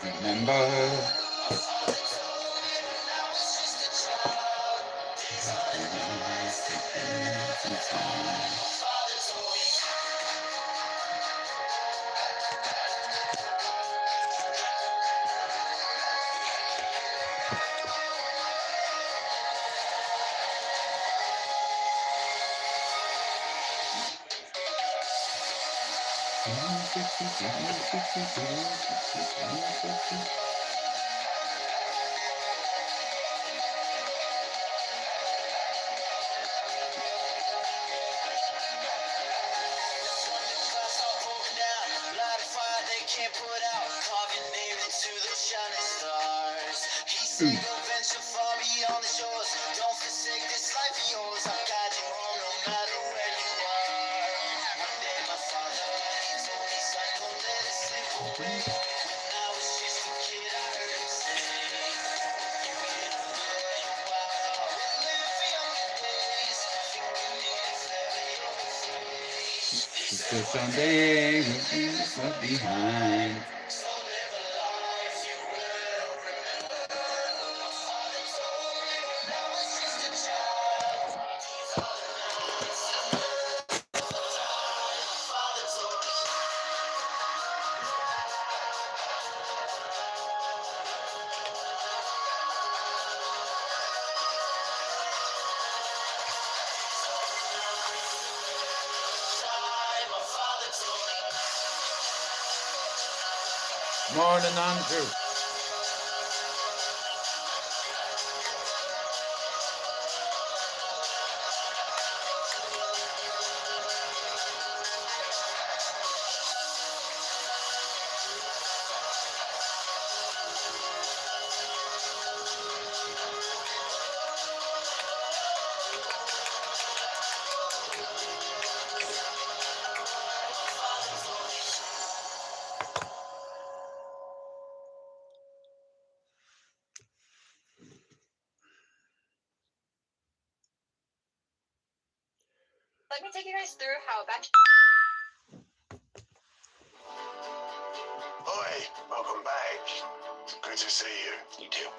Remember. So someday we'll be left behind. Morning, Andrew. Let me take you guys through how batch. Oi, welcome back. Good to see you. You too.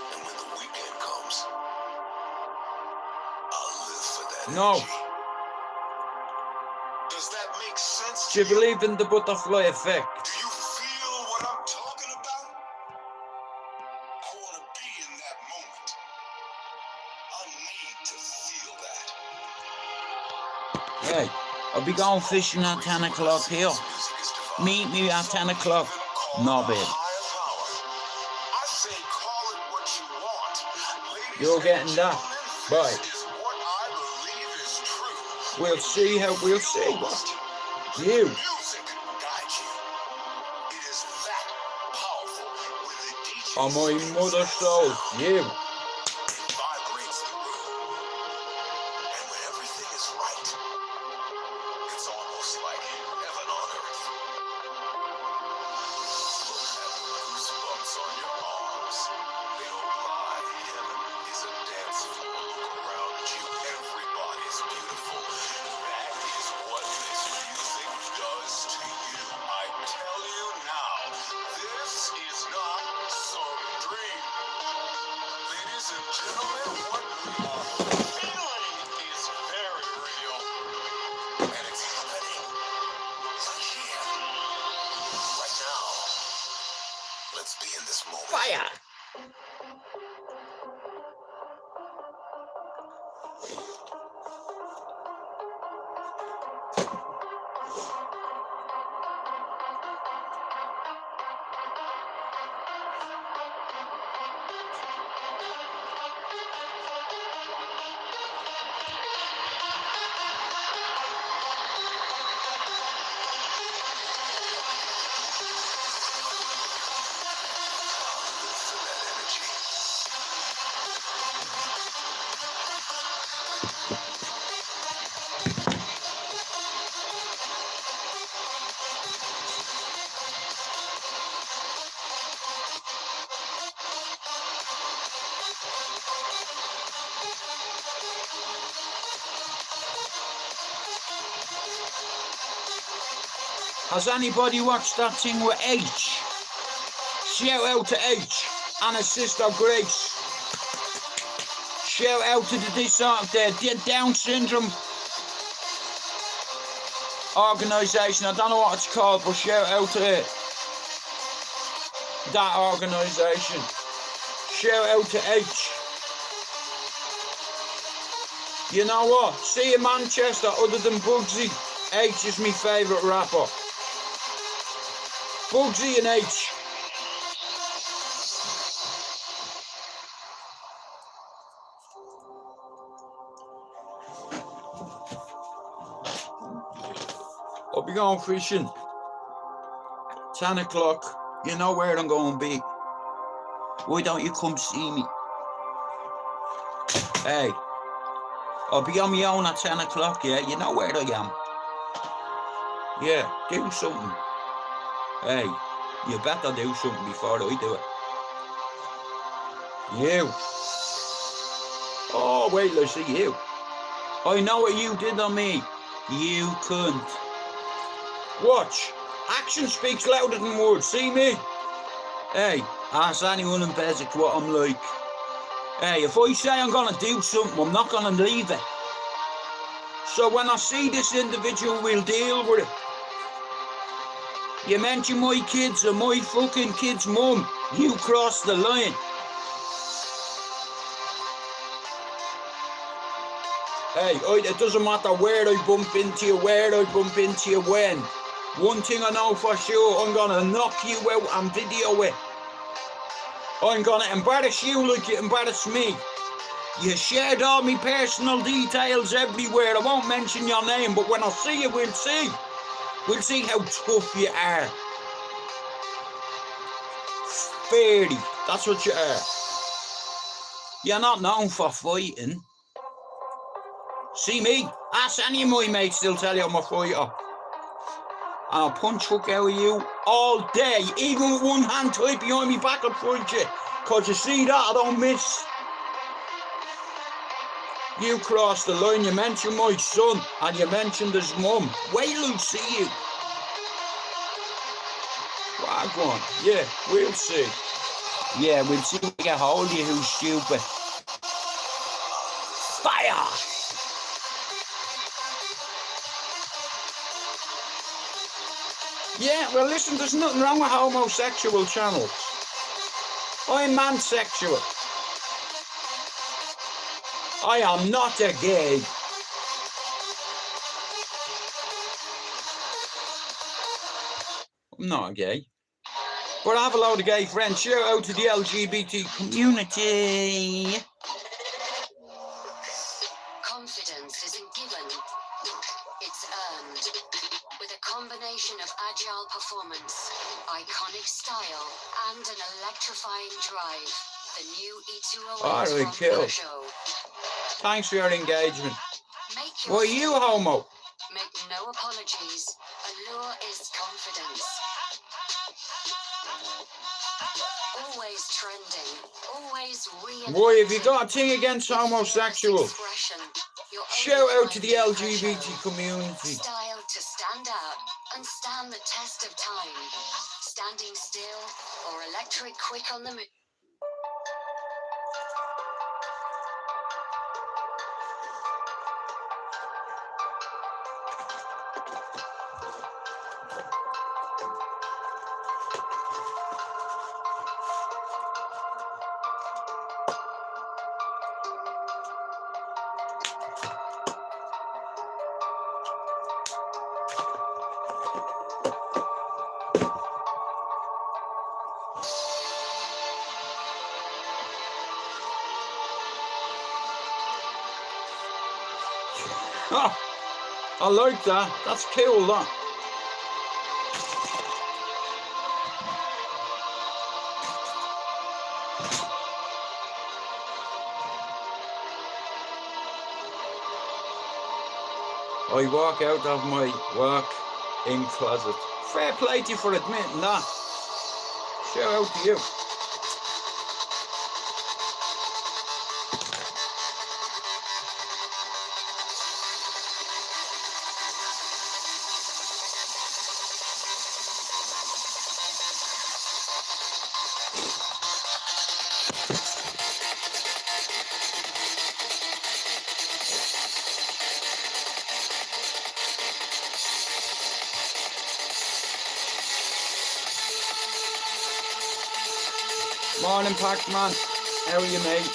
And when the weekend comes, I'll live for that No. energy. Does that make sense? Do you believe in the butterfly effect? Do you feel what I'm talking about? I want to be in that moment. I need to feel that. Hey, I'll be going fishing at 10 o'clock here. Meet me at 10 o'clock. No, babe. I say call it what you want. Ladies You're and getting that. gentlemen, Right. This is what I believe is true. We'll see how we'll see what. You. Music guides you. It is that powerful when the DJ On my spins mother's that soul. sound, You. it vibrates the room. And when everything is right, it's almost like heaven on earth. Look at the goosebumps on your arms. They don't lie. Heaven is a dance floor. Look around you. Everybody's beautiful. That is what this music does to you. I tell you now, this is not some dream. Ladies and gentlemen, what we are feeling is very real. And it's happening right here, right now. Let's be in this moment. Fire. Live for that energy. Has anybody watched that thing with H? Shout out to H and his sister Grace. Shout out to the Down Syndrome organisation. I don't know what it's called, but shout out to that organisation. Shout out to H. You know what? See in Manchester, other than Bugsy, H is my favourite rapper. Bugsy and H. I'll be going fishing. 10 o'clock. You know where I'm going to be. Why don't you come see me? Hey. I'll be on my own at 10 o'clock, yeah? You know where I am. Yeah, do something. Hey, you better do something before I do it. You. Oh, wait till I see you. I know what you did on me. You cunt. Watch. Action speaks louder than words. See me? Hey, ask anyone in Beswick what I'm like. Hey, if I say I'm going to do something, I'm not going to leave it. So when I see this individual, we'll deal with it. You mention my kids or my fucking kid's mum, you cross the line. Hey, it doesn't matter where I bump into you, when. One thing I know for sure, I'm going to knock you out and video it. I'm going to embarrass you like you embarrass me. You shared all my personal details everywhere. I won't mention your name, but when I see you, we'll see. We'll see how tough you are. 30, that's what you are. You're not known for fighting. See me? Ask any of my mates, they'll tell you I'm a fighter. And I'll punch fuck out of you all day. Even with one hand tied behind me back, I'll fight you. Cause you see that, I don't miss. You crossed the line, you mentioned my son, and you mentioned his mum. Wait till I see you. Wagwan, yeah, we'll see. Yeah, we'll see if we get hold of you who's stupid. Fire! Yeah, well listen, there's nothing wrong with homosexual channels. I'm mansexual. I am not a gay. I'm not a gay. But I have a load of gay friends. Shout out to the LGBT community. Confidence isn't given, it's earned. With a combination of agile performance, iconic style, and an electrifying drive, the new E208 Alright, cool. show. Thanks for your engagement. Make your What are you, homo? Make no apologies. Allure is confidence. Always trending, always reinventing. Boy, have you got a thing against homosexuals? Shout out to the LGBT community. Style to stand out and stand the test of time. Standing still or electric quick on the move. Oh, I like that. That's cool, that. I walk out of my walk-in closet. Fair play to you for admitting that. Shout out to you. Morning, Pac-Man. How are you, mate?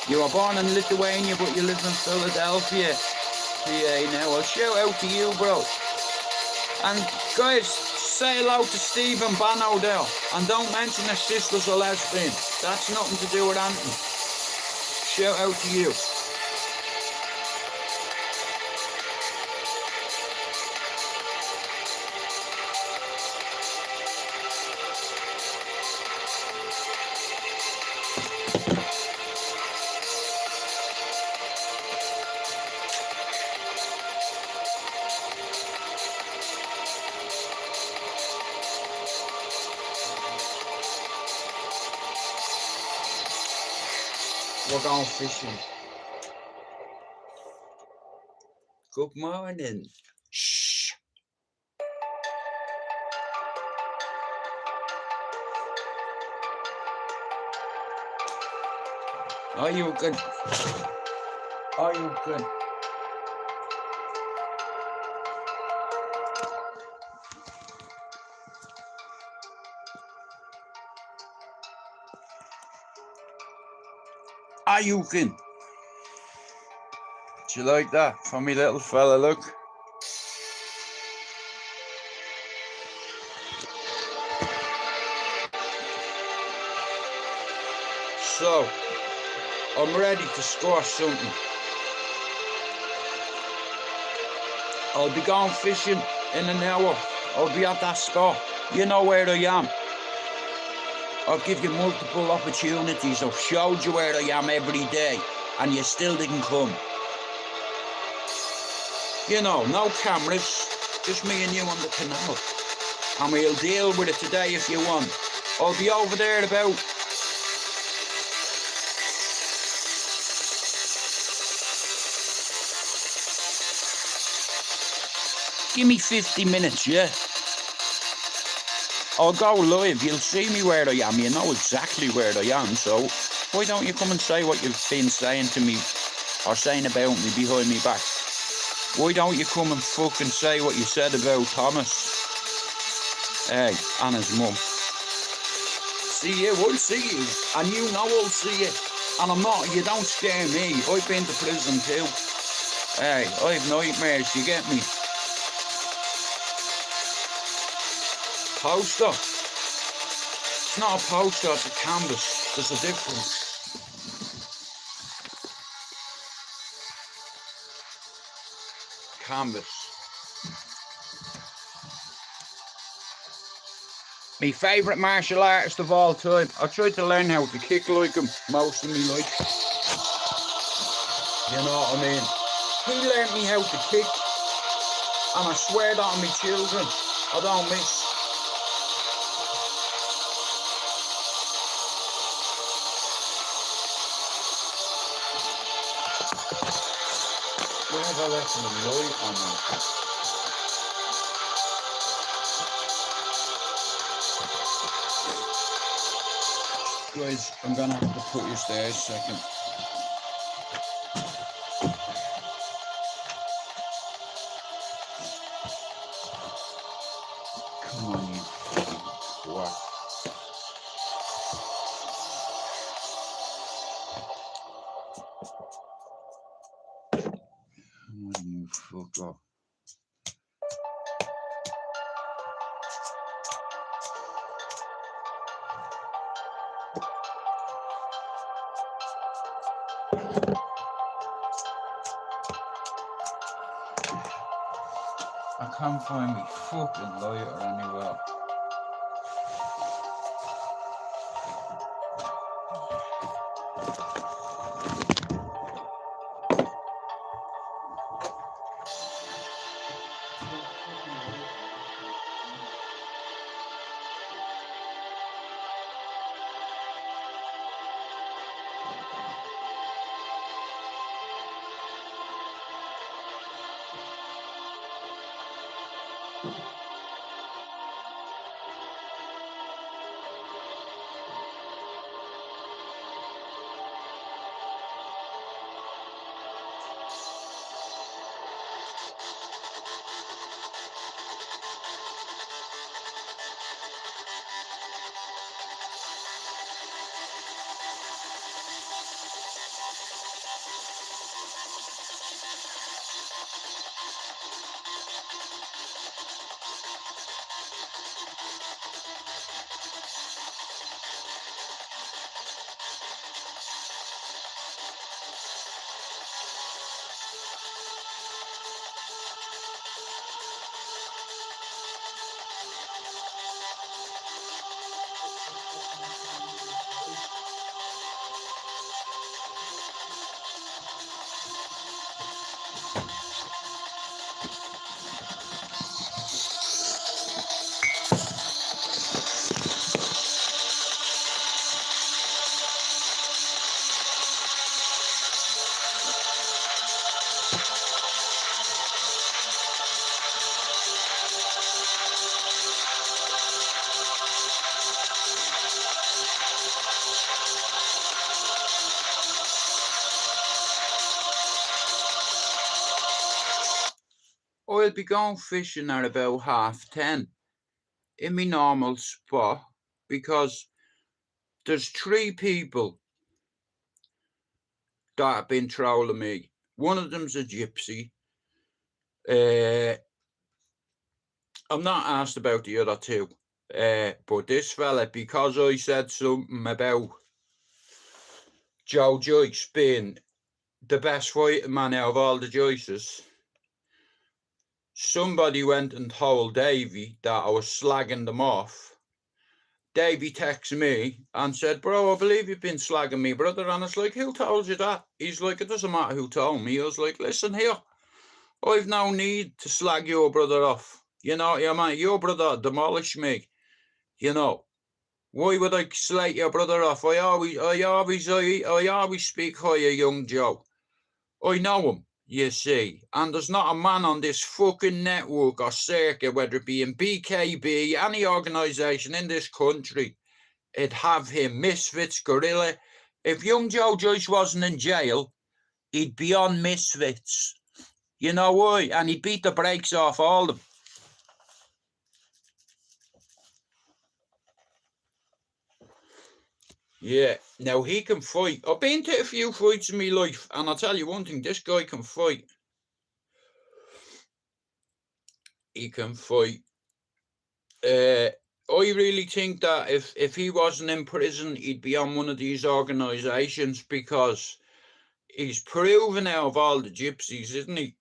You were born in Lithuania, but you live in Philadelphia. Yeah, now, well, shout out to you, bro. And guys, say hello to Steve and Bano there. And don't mention their sister's a lesbian. That's nothing to do with anything. Shout out to you. We're going fishing. Good morning. Shh. Are you good? Are you good? Are you good? Do you like that for me little fella, look? So, I'm ready to score something. I'll be going fishing in an hour. I'll be at that spot. You know where I am. I'll give you multiple opportunities. I've showed you where I am every day, and you still didn't come. You know, no cameras, just me and you on the canal. And we'll deal with it today if you want. I'll be over there about... Give me 50 minutes, yeah? I'll go live, you'll see me where I am, you know exactly where I am, so why don't you come and say what you've been saying to me, or saying about me behind me back? Why don't you come and fucking say what you said about Thomas? Hey, and his mum. See you, I'll see you, and you know I'll see you. And I'm not, you don't scare me, I've been to prison too. Hey, I have nightmares, you get me? Poster. It's not a poster, it's a canvas. There's a difference. Canvas. My favourite martial artist of all time. I tried to learn how to kick like him most of my life. You know what I mean? He learned me how to kick. And I swear that on my children, I don't miss. Where have I left the light on that? Guys, I'm gonna have to put you there a second. Come on, you twat. Come on, you fuck off. I can't find me fucking lighter anywhere. I'll be going fishing at about 10:30 in my normal spot because there's 3 people that have been trolling me. One of them's a gypsy. I'm not asked about the other 2. But this fella, because I said something about Joe Joyce being the best fighting man out of all the Joyces, somebody went and told Davey that I was slagging them off. Davey texted me and said, bro, I believe you've been slagging me, brother. And it's like, who told you that? He's like, it doesn't matter who told me. I was like, listen here, I've no need to slag your brother off. You know, your brother demolished me. You know, why would I slate your brother off? I always speak high of young Joe. I know him, you see, and there's not a man on this fucking network or circuit, whether it be in BKB, any organisation in this country, it'd have him, Misfits, Gorilla. If young Joe Joyce wasn't in jail, he'd be on Misfits. You know why? And he'd beat the brakes off all of them. Yeah, now he can fight. I've been to a few fights in my life, and I'll tell you one thing, this guy can fight. He can fight. I really think that if he wasn't in prison, he'd be on one of these organisations, because he's proven out of all the gypsies, isn't he?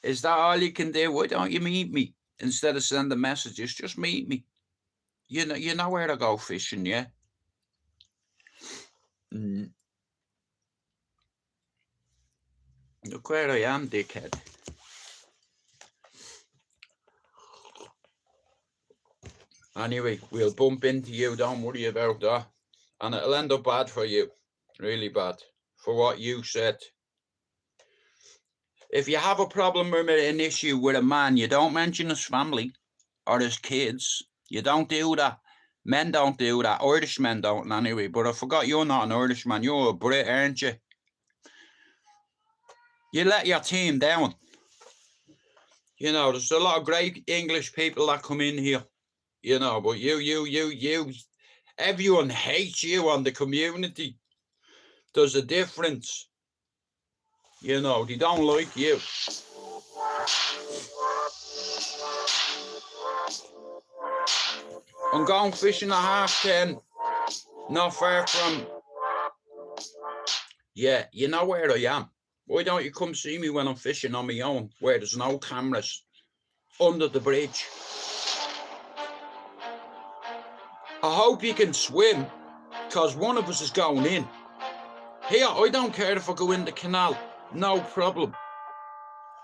Is that all you can do? Why don't you meet me instead of sending messages? Just meet me. You know where to go fishing, yeah? Look where I am, dickhead. Anyway, we'll bump into you, don't worry about that. And it'll end up bad for you. Really bad. For what you said. If you have a problem with an issue with a man, you don't mention his family or his kids. You don't do that. Men don't do that. Irishmen don't anyway. But I forgot you're not an Irishman. You're a Brit, aren't you? You let your team down. You know, there's a lot of great English people that come in here. You know, but you, everyone hates you on the community. There's a difference. You know, they don't like you. I'm going fishing at 10:30. Not far from... Yeah, you know where I am. Why don't you come see me when I'm fishing on my own, where there's no cameras, under the bridge? I hope you can swim, because one of us is going in. Here, I don't care if I go in the canal. No problem.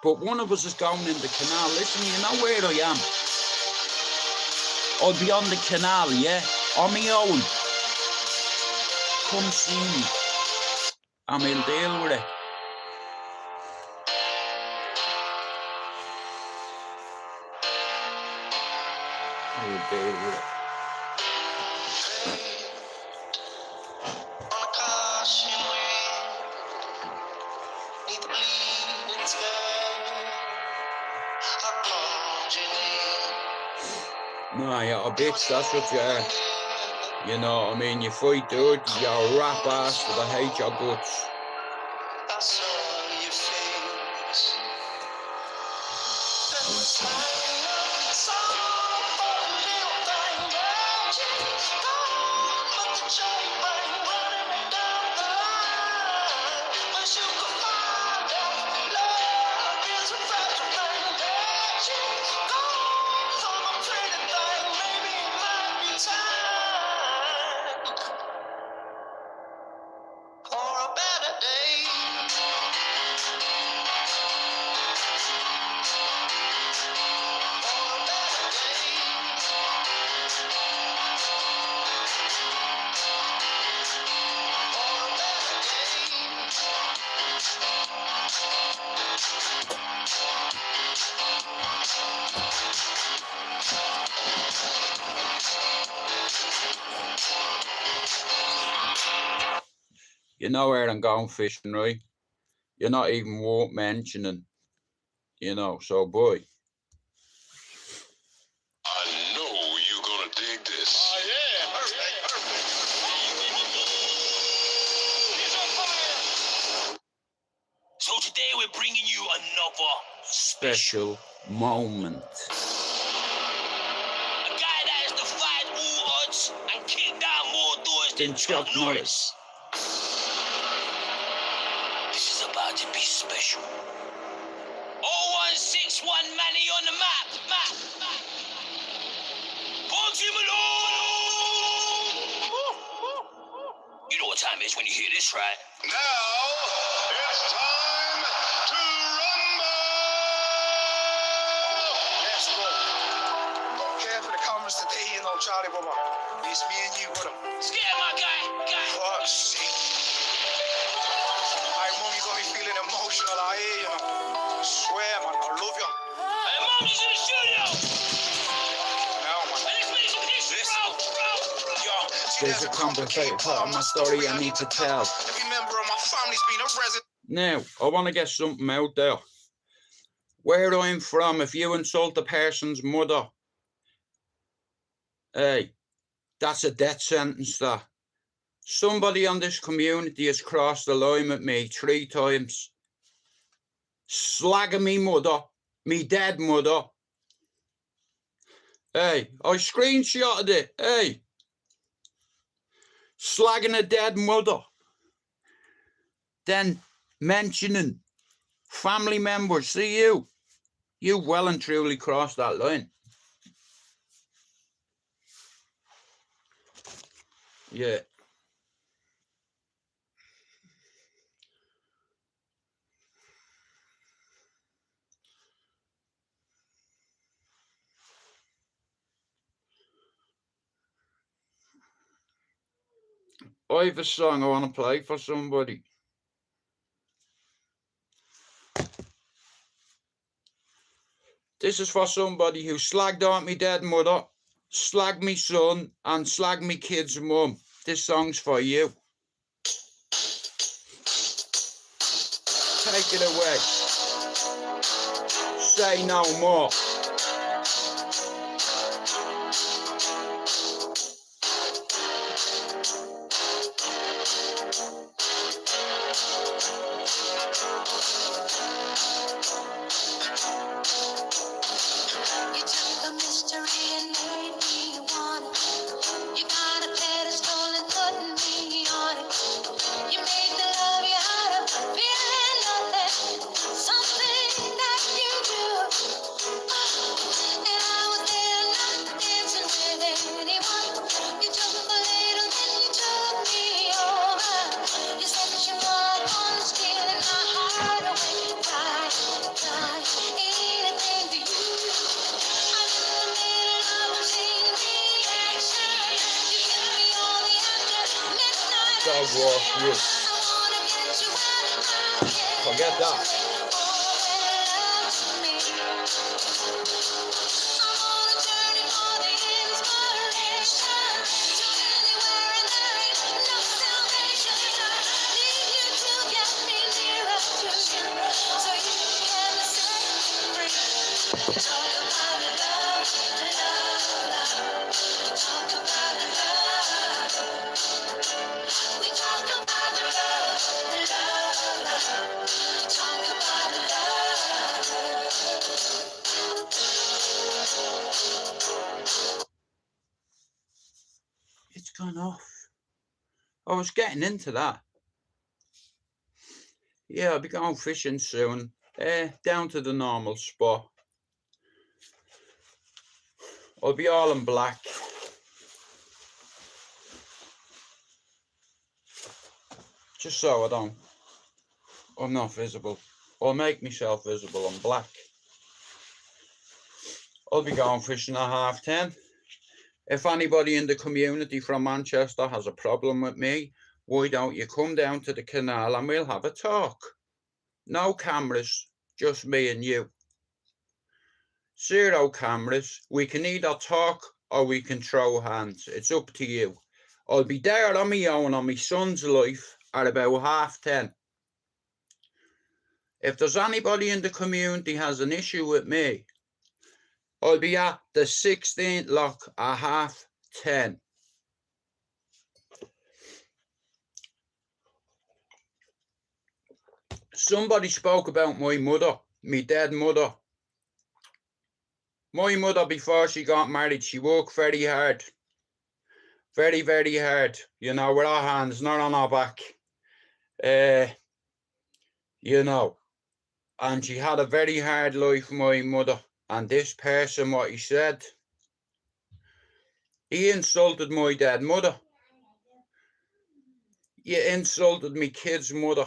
But one of us is going in the canal. Listen, you know where I am. I'll be on the canal, yeah? On my own. come see me and we'll deal with it. We'll deal with it. No, you're a bitch, that's what you are. You know what I mean? You fight dirty, you're a rap ass that I hate your guts. You know where I'm going fishing, right? You're not even worth mentioning, you know, so boy. I know you're gonna dig this. Oh, yeah, perfect. He's on fire. So today we're bringing you another Special moment. A guy that has defied all odds and kicked down more doors than Chuck Norris. This is about to be special. 0161 Manny on the map. Bugsy Malone! You know what time it is when you hear this, right? Now, it's time to rumble! Let's go. Care for the comments today, you know, Charlie, brother. It's me and you, brother. Scare my guy. Fuck's sake. Alright, mom, you got me feeling emotional out here, you know. I swear, man, I love you. Hey, Mom, he's in the studio! Now, man. Hey, let's make some history, bro! Yo, see, There's a complicated part of my story I need to tell. Every member of my family's been a resident. Now, I want to get something out there. Where I'm from, if you insult a person's mother, hey, that's a death sentence, that. Somebody on this community has crossed the line with me 3 times. Slagging me mother, me dead mother. Hey, I screenshotted it, hey. Slagging a dead mother. Then mentioning family members, see you. You well and truly crossed that line. Yeah. I have a song I want to play for somebody. This is for somebody who slagged out me dead mother, slagged me son, and slagged me kid's mum. This song's for you. Take it away. Say no more. You took the mystery and made me want it. You got a pedestal and put me on it. You made the love you had of feeling nothing. Something that you do. God walk you. Forget that. It's gone off. I was getting into that. Yeah, I'll be going fishing soon. Down to the normal spot. I'll be all in black. Just so I'm not visible. I'll make myself visible. I'm black. I'll be going fishing at 10:30. If anybody in the community from Manchester has a problem with me, why don't you come down to the canal and we'll have a talk? No cameras, just me and you. 0 cameras. We can either talk or we can throw hands. It's up to you. I'll be there on my own on my son's life at about 10:30. If there's anybody in the community has an issue with me, I'll be at the 16th lock at 10:30. Somebody spoke about my mother, my dead mother. My mother, before she got married, she worked very hard. Very, very hard. You know, with her hands, not on her back. You know. And she had a very hard life, my mother. And this person, what he said, he insulted my dead mother. You insulted me kid's mother.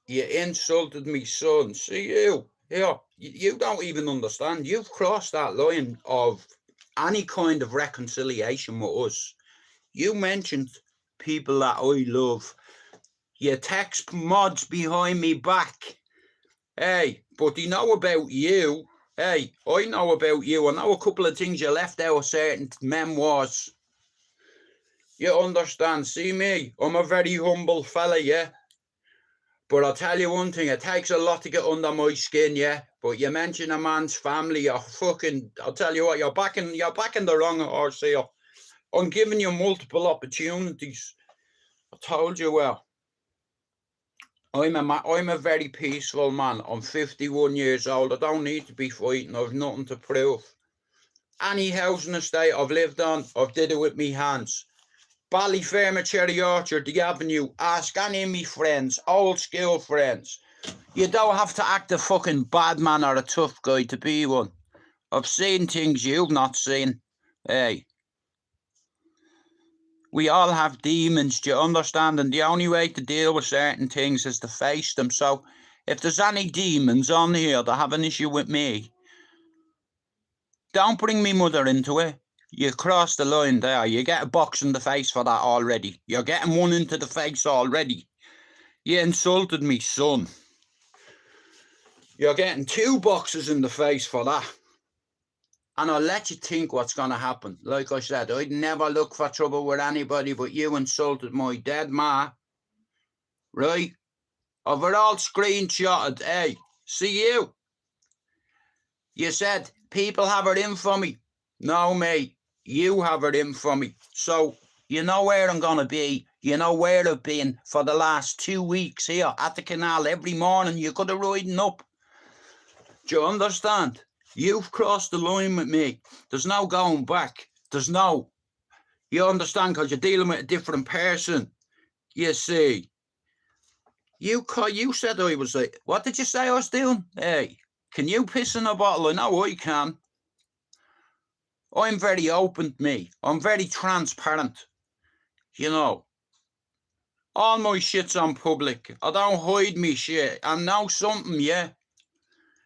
You insulted me son. See you. Yeah, you don't even understand. You've crossed that line of any kind of reconciliation with us. You mentioned people that I love. You text mods behind me back. Hey, but they know about you. Hey, I know about you. I know a couple of things you left out of certain memoirs. You understand? See me? I'm a very humble fella, yeah? But I'll tell you one thing, it takes a lot to get under my skin, yeah? But you mention a man's family, you're fucking, I'll tell you what, you're backing the wrong horse here. I'm giving you multiple opportunities. I told you well. I'm a very peaceful man. I'm 51 years old. I don't need to be fighting. I've nothing to prove. Any housing estate I've lived on, I've did it with me hands. Ballyfermot, Cherry Orchard, the Avenue. Ask any of me friends, old school friends. You don't have to act a fucking bad man or a tough guy to be one. I've seen things you've not seen. Hey. We all have demons, do you understand? And the only way to deal with certain things is to face them. So if there's any demons on here that have an issue with me, don't bring me mother into it. You cross the line there. You get a box in the face for that already. You're getting one into the face already. You insulted me, son. You're getting 2 boxes in the face for that. And I'll let you think what's going to happen. Like I said, I'd never look for trouble with anybody, but you insulted my dead ma. Right? I've it all screenshotted. Hey, see you. You said people have it in for me. No, mate. You have it in for me. So, you know where I'm going to be. You know where I've been for the last 2 weeks here at the canal. Every morning you could have riding up. Do you understand? You've crossed the line with me. There's no going back. There's no. You understand? Because you're dealing with a different person. You see. You said I was like, what did you say I was doing? Hey, can you piss in a bottle? I know I can. I'm very open, me. I'm very transparent. You know. All my shit's on public. I don't hide me shit. I know something, yeah.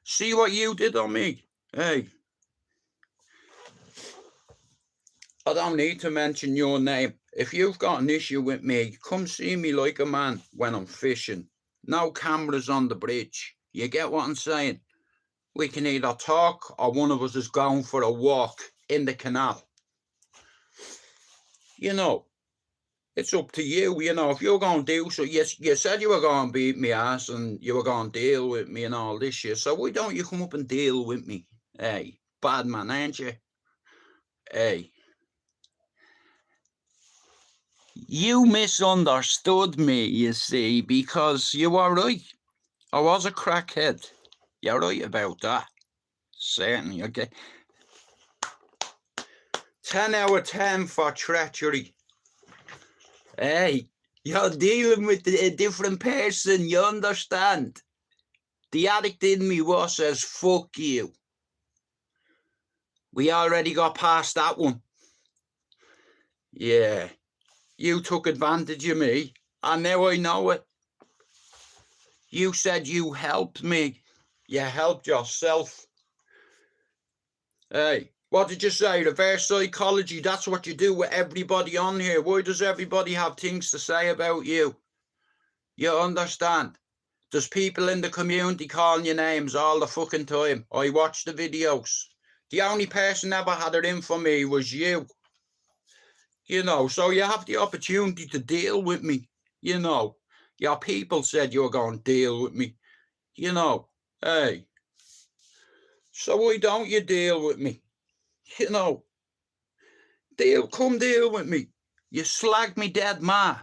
See what you did on me. Hey. I don't need to mention your name. If you've got an issue with me, come see me like a man when I'm fishing. No cameras on the bridge. You get what I'm saying? We can either talk or one of us is going for a walk in the canal. You know, it's up to you. You know, if you're going to do so, yes, you said you were going to beat me ass and you were going to deal with me and all this shit. So why don't you come up and deal with me? Hey, bad man, ain't you? Hey. You misunderstood me, you see, because you were right. I was a crackhead. You're right about that. Certainly, okay. 10 out of 10 for treachery. Hey, you're dealing with a different person, you understand? The addict in me was says, fuck you. We already got past that one. Yeah, you took advantage of me, and now I know it. You said you helped me. You helped yourself. Hey, what did you say? Reverse psychology, that's what you do with everybody on here. Why does everybody have things to say about you? You understand? There's people in the community calling you names all the fucking time. I watch the videos. The only person ever had it in for me was you. You know, so you have the opportunity to deal with me. You know, your people said you were going to deal with me. You know, hey. So why don't you deal with me? You know, come deal with me. You slagged me dead ma.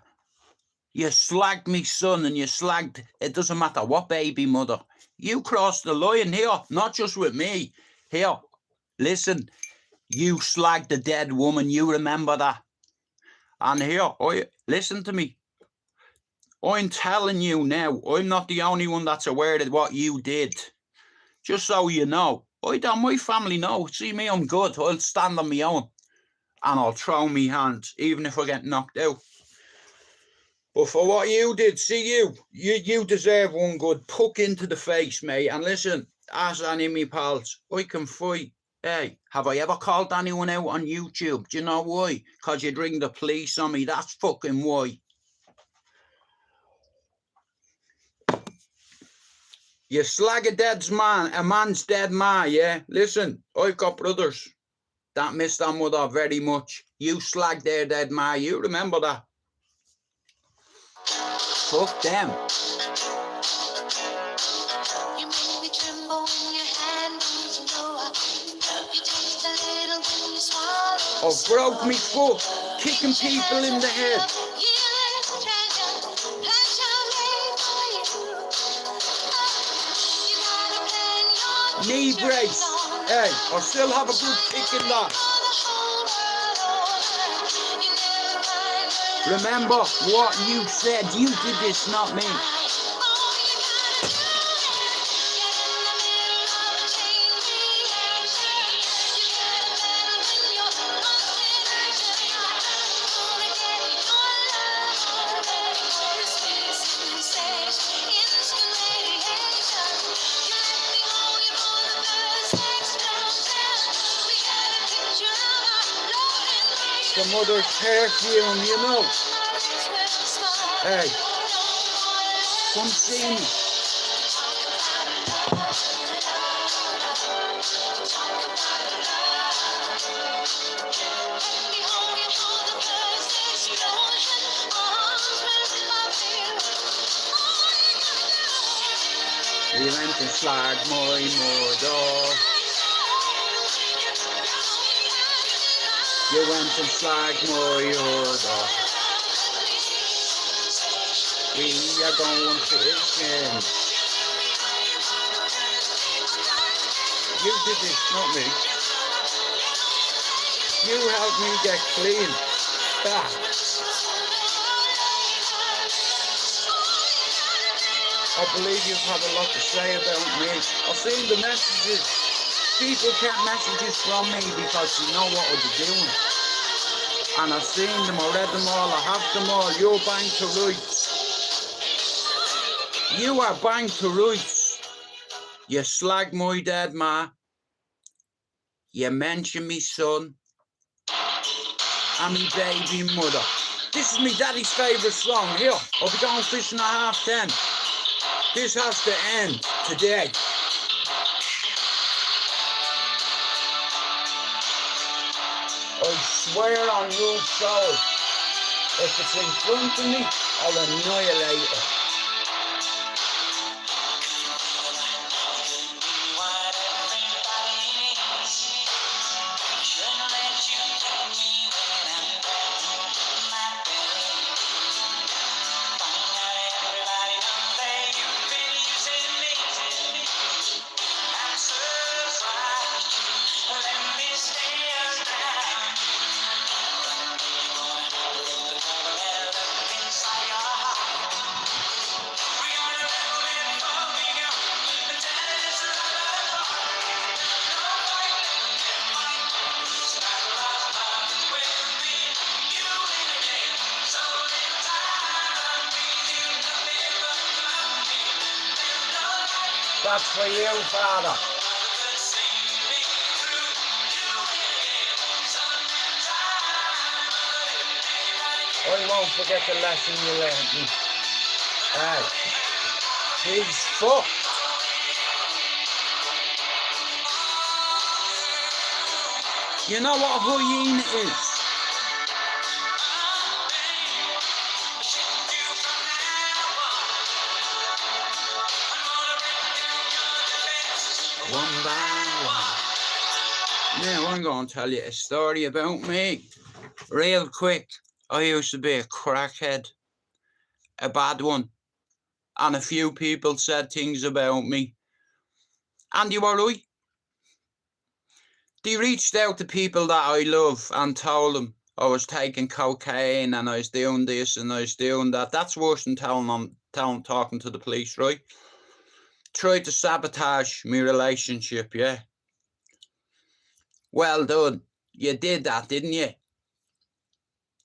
You slagged me son and you slagged, it doesn't matter what baby mother. You crossed the line here, not just with me. Here, listen, you slagged the dead woman, you remember that. And here, listen to me. I'm telling you now, I'm not the only one that's aware of what you did. Just so you know. My family know. See me, I'm good. I'll stand on my own. And I'll throw me hands, even if I get knocked out. But for what you did, see you deserve one good puck into the face, mate. And listen, as any of me pals, I can fight. Hey, have I ever called anyone out on YouTube? Do you know why? Because you'd ring the police on me. That's fucking why. You slag a man's dead ma, yeah? Listen, I've got brothers that miss their mother very much. You slag their dead ma, you remember that? Fuck them. You make me tremble when your hand moves lower. You taste a little when you swallow. I've broke me foot, kicking people in the head. Knee brace. Hey, I still have a good kick in that. Remember what you said. You did this, not me. The mother's perfume, you know. Hey, come see me. We went to slag my mother. You went and slagged my mother. We are going fishing. You did this, not me. You helped me get clean. I believe you've had a lot to say about me. I've seen the messages. People get messages from me because they know what I'll be doing. And I've seen them, I read them all, I have them all. You're bang to rights. You are bang to rights. You slag my dead ma. You mention me son. and me baby mother. This is me daddy's favourite song. Here, I'll be going fishing at 10:30. This has to end today. I swear on your soul, if it's in front of me, I'll annihilate it. That's for you, Father. I won't forget the lesson you learned me. Hey, he's fucked. You know what a hyena is? One by one. Now I'm going to tell you a story about me. Real quick. I used to be a crackhead. A bad one. And a few people said things about me. And you were right. They reached out to people that I love and told them I was taking cocaine and I was doing this and I was doing that. That's worse than talking to the police, right? Tried to sabotage my relationship, yeah. Well done. You did that, didn't you?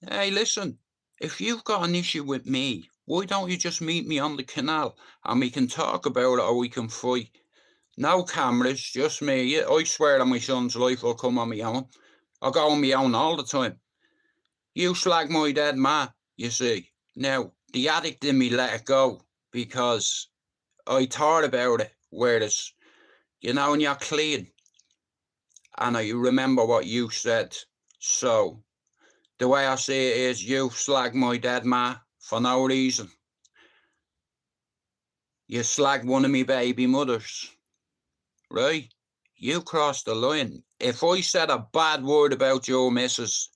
Hey, listen, if you've got an issue with me, why don't you just meet me on the canal and we can talk about it or we can fight? No cameras, just me. I swear on my son's life I'll come on my own. I'll go on my own all the time. You slag my dead ma, you see. Now, the addict in me let it go because I thought about it, whereas, you know, when you're clean, and I remember what you said. So, the way I see it is you slag my dead ma for no reason. You slag one of me baby mothers, right? You crossed the line. If I said a bad word about your missus,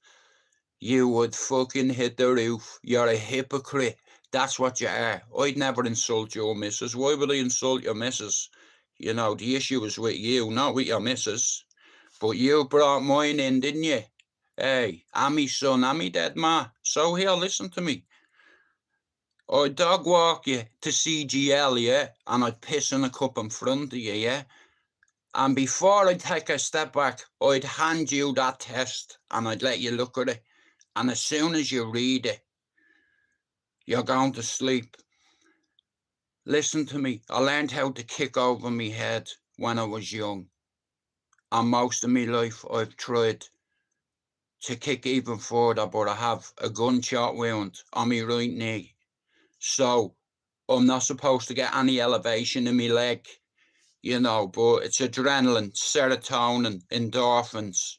you would fucking hit the roof. You're a hypocrite. That's what you are. I'd never insult your missus. Why would I insult your missus? You know, the issue is with you, not with your missus. But you brought mine in, didn't you? Hey, I'm me son, I'm me dead ma. So here, listen to me. I'd dog walk you to CGL, yeah? And I'd piss in a cup in front of you, yeah? And before I'd take a step back, I'd hand you that test and I'd let you look at it. And as soon as you read it, you're going to sleep. Listen to me. I learned how to kick over my head when I was young. And most of my life, I've tried to kick even further, but I have a gunshot wound on my right knee. So I'm not supposed to get any elevation in my leg, you know, but it's adrenaline, serotonin, endorphins.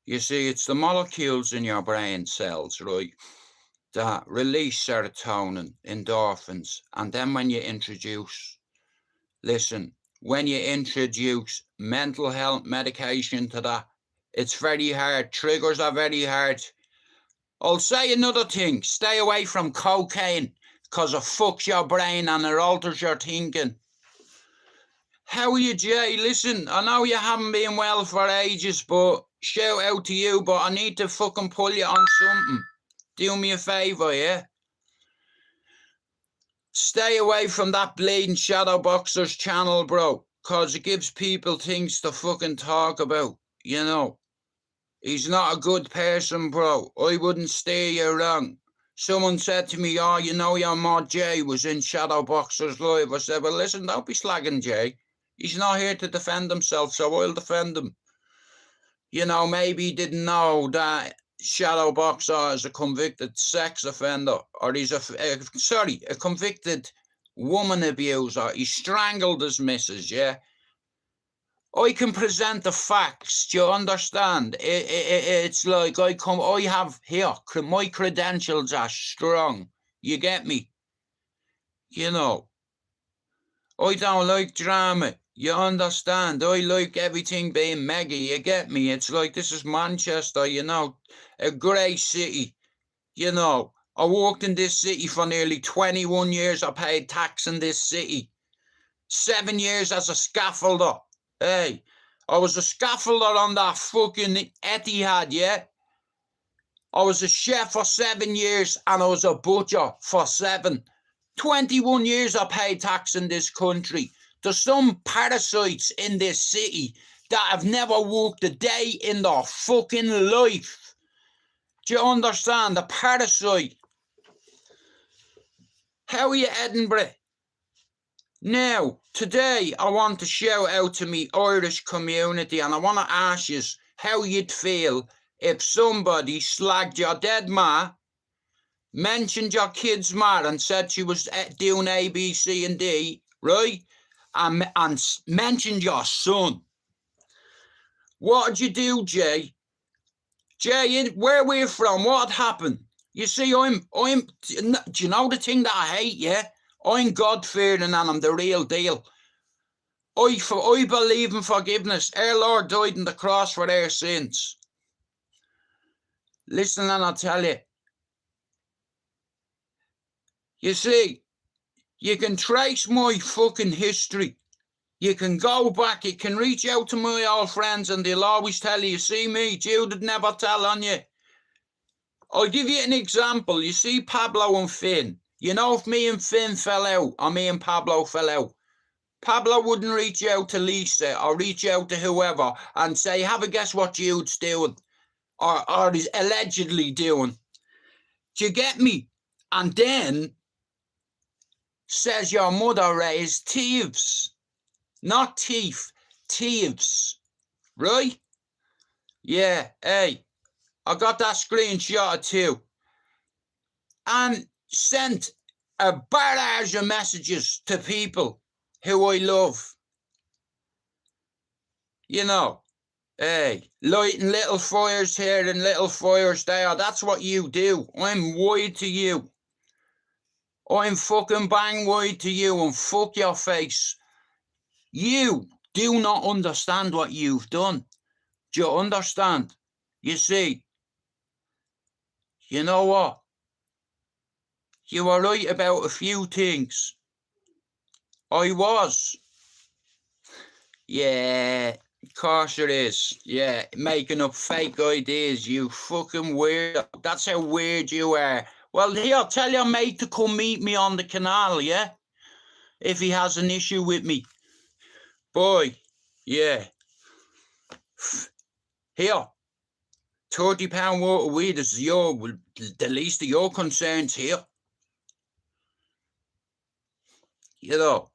You see, it's the molecules in your brain cells, right, that release serotonin, endorphins. And then when you introduce, listen, when you introduce mental health medication to that, it's very hard. Triggers are very hard. I'll say another thing. Stay away from cocaine because it fucks your brain and it alters your thinking. How are you, Jay? Listen, I know you haven't been well for ages, but shout out to you, but I need to fucking pull you on something. Do me a favour, yeah? Stay away from that bleeding Shadowboxers channel, bro, because it gives people things to fucking talk about, you know. He's not a good person, bro. I wouldn't steer you wrong. Someone said to me, oh, you know your mod Jay was in Shadowboxers Live. I said, well, listen, don't be slagging Jay. He's not here to defend himself, so I'll defend him. You know, maybe he didn't know that shadow boxer is a convicted sex offender, or he's a convicted woman abuser. He strangled his missus, yeah? I can present the facts, do you understand? It's like I have here, my credentials are strong. You get me? You know, I don't like drama. You understand? I like everything being mega. You get me? It's like, this is Manchester, you know, a great city. You know, I worked in this city for nearly 21 years. I paid tax in this city. 7 years as a scaffolder. Hey, I was a scaffolder on that fucking Etihad, yeah? I was a chef for 7 years and I was a butcher for 7. 21 years I paid tax in this country. There's some parasites in this city that have never worked a day in their fucking life. Do you understand? A parasite. How are you, Edinburgh? Now, today I want to shout out to me Irish community, and I want to ask you how you'd feel if somebody slagged your dead ma, mentioned your kid's ma and said she was doing A, B, C and D, right? And mentioned your son. What'd you do, Jay? Jay, where we're from, what happened? You see, do you know the thing that I hate, yeah? I'm God-fearing and I'm the real deal. I believe in forgiveness. Our Lord died on the cross for our sins. Listen and I'll tell you. You see, you can trace my fucking history. You can go back, you can reach out to my old friends and they'll always tell you, see me, Jude would never tell on you. I'll give you an example. You see Pablo and Finn. You know, if me and Finn fell out, or me and Pablo fell out, Pablo wouldn't reach out to Lisa or reach out to whoever and say, have a guess what Jude's doing or is allegedly doing. Do you get me? And then says your mother raised thieves. Not thief, thieves. Right? Yeah, hey, I got that screenshot too. And sent a barrage of messages to people who I love. You know, hey, lighting little fires here and little fires there. That's what you do. I'm wide to you. I'm fucking bang wide to you and fuck your face. You do not understand what you've done. Do you understand? You see, you know what? You were right about a few things. I was. Yeah, of course it is. Yeah, making up fake ideas, you fucking weirdo. That's how weird you are. Well, here, tell your mate to come meet me on the canal, yeah? If he has an issue with me. Boy, yeah. Here, £30 worth of weed is the least of your concerns here. You know.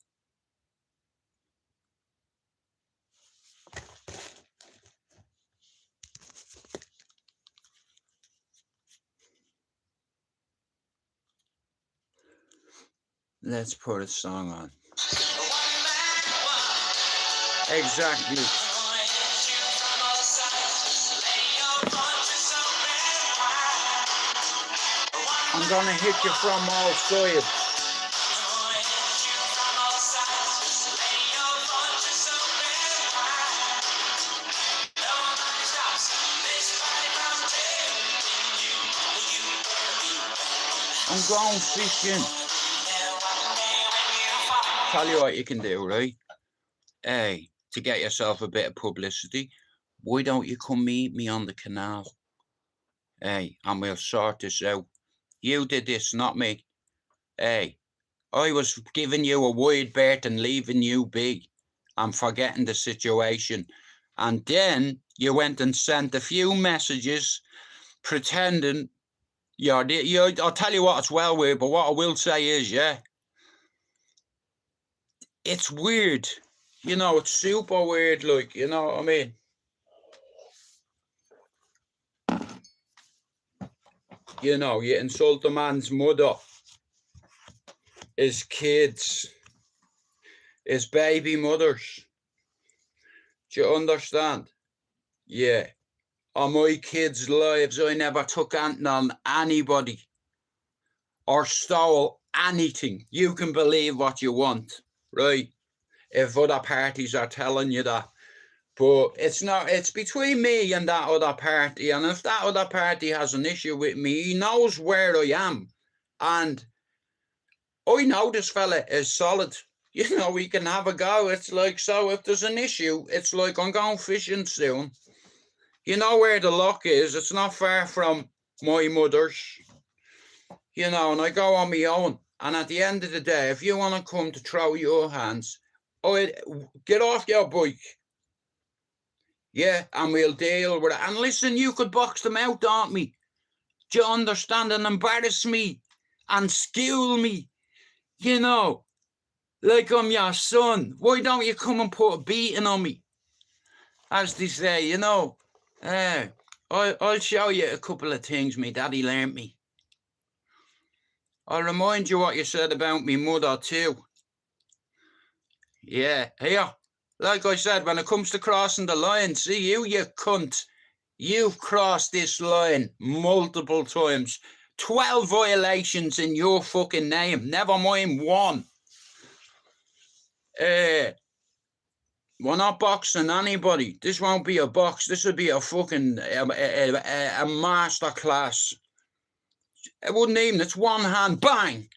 Let's put a song on. Exactly. I'm gonna hit you from all sides. I'm going fishing. Tell you what you can do, right? Hey, to get yourself a bit of publicity, why don't you come meet me on the canal? Hey, and we'll sort this out. You did this, not me. Hey, I was giving you a wide berth and leaving you be and forgetting the situation. And then you went and sent a few messages pretending I'll tell you what, it's well weird, but what I will say is, yeah, it's weird. You know, it's super weird, like, you know what I mean? You know, you insult a man's mother, his kids, his baby mothers. Do you understand? Yeah. On my kids' lives, I never took anything on anybody or stole anything. You can believe what you want, right? If other parties are telling you that. But it's not, it's between me and that other party. And if that other party has an issue with me, he knows where I am. And I know this fella is solid. You know, we can have a go. It's like, so if there's an issue, it's like, I'm going fishing soon. You know where the lock is. It's not far from my mother's. You know, and I go on my own. And at the end of the day, if you want to come to throw your hands, get off your bike. Yeah, and we'll deal with it. And listen, you could box them out, don't me? Do you understand? And embarrass me and school me, you know, like I'm your son. Why don't you come and put a beating on me? As they say, you know. I'll show you a couple of things my daddy learnt me. I'll remind you what you said about me mother too. Yeah, here. Like I said, when it comes to crossing the line, see you cunt. You've crossed this line multiple times. 12 violations in your fucking name. Never mind one. We're not boxing anybody. This won't be a box. This will be a fucking a master class. It wouldn't even. It's one hand. Bang.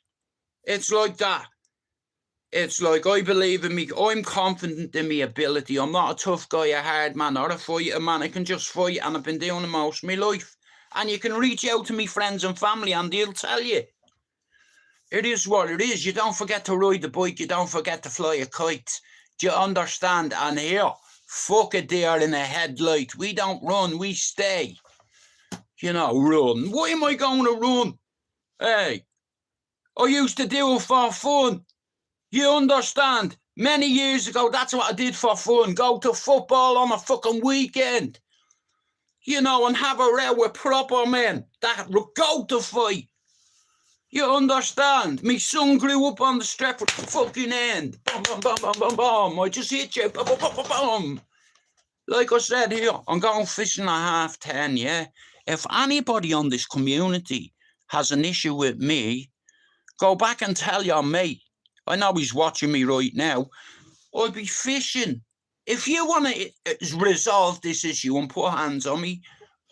It's like that. It's like, I believe in me. I'm confident in my ability. I'm not a tough guy, a hard man, or a fighter man. I can just fight, and I've been doing it most of my life. And you can reach out to me friends and family, and they'll tell you. It is what it is. You don't forget to ride the bike. You don't forget to fly a kite. Do you understand? And here, fuck a deer in a headlight. We don't run. We stay. You know, run. Why am I going to run? Hey, I used to do it for fun. You understand? Many years ago, that's what I did for fun. Go to football on a fucking weekend. You know, and have a row with proper men that go to fight. You understand? Me son grew up on the Stratford fucking end. Bum, bum, bum, bum, bum, bum. I just hit you. Bum, bum, bum, bum, bum. Like I said here, I'm going fishing at 10:30, yeah? If anybody on this community has an issue with me, go back and tell your mate. I know he's watching me right now. I'll be fishing. If you want to resolve this issue and put hands on me,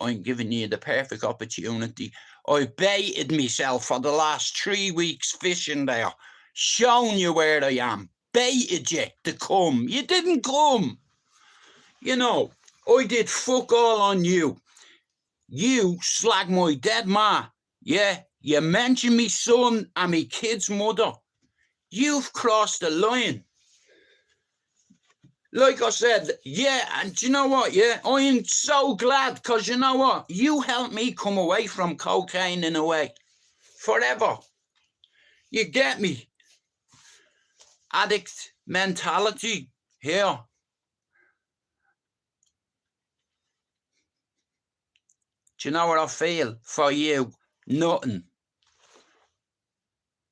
I'm giving you the perfect opportunity. I baited myself for the last 3 weeks fishing there, showing you where I am. Baited you to come. You didn't come. You know, I did fuck all on you. You slag my dead ma. Yeah, you mentioned me son and me kid's mother. You've crossed the line. Like I said, yeah, and do you know what, yeah? I am so glad, because you know what? You helped me come away from cocaine in a way. Forever. You get me? Addict mentality here. Do you know what I feel for you? Nothing.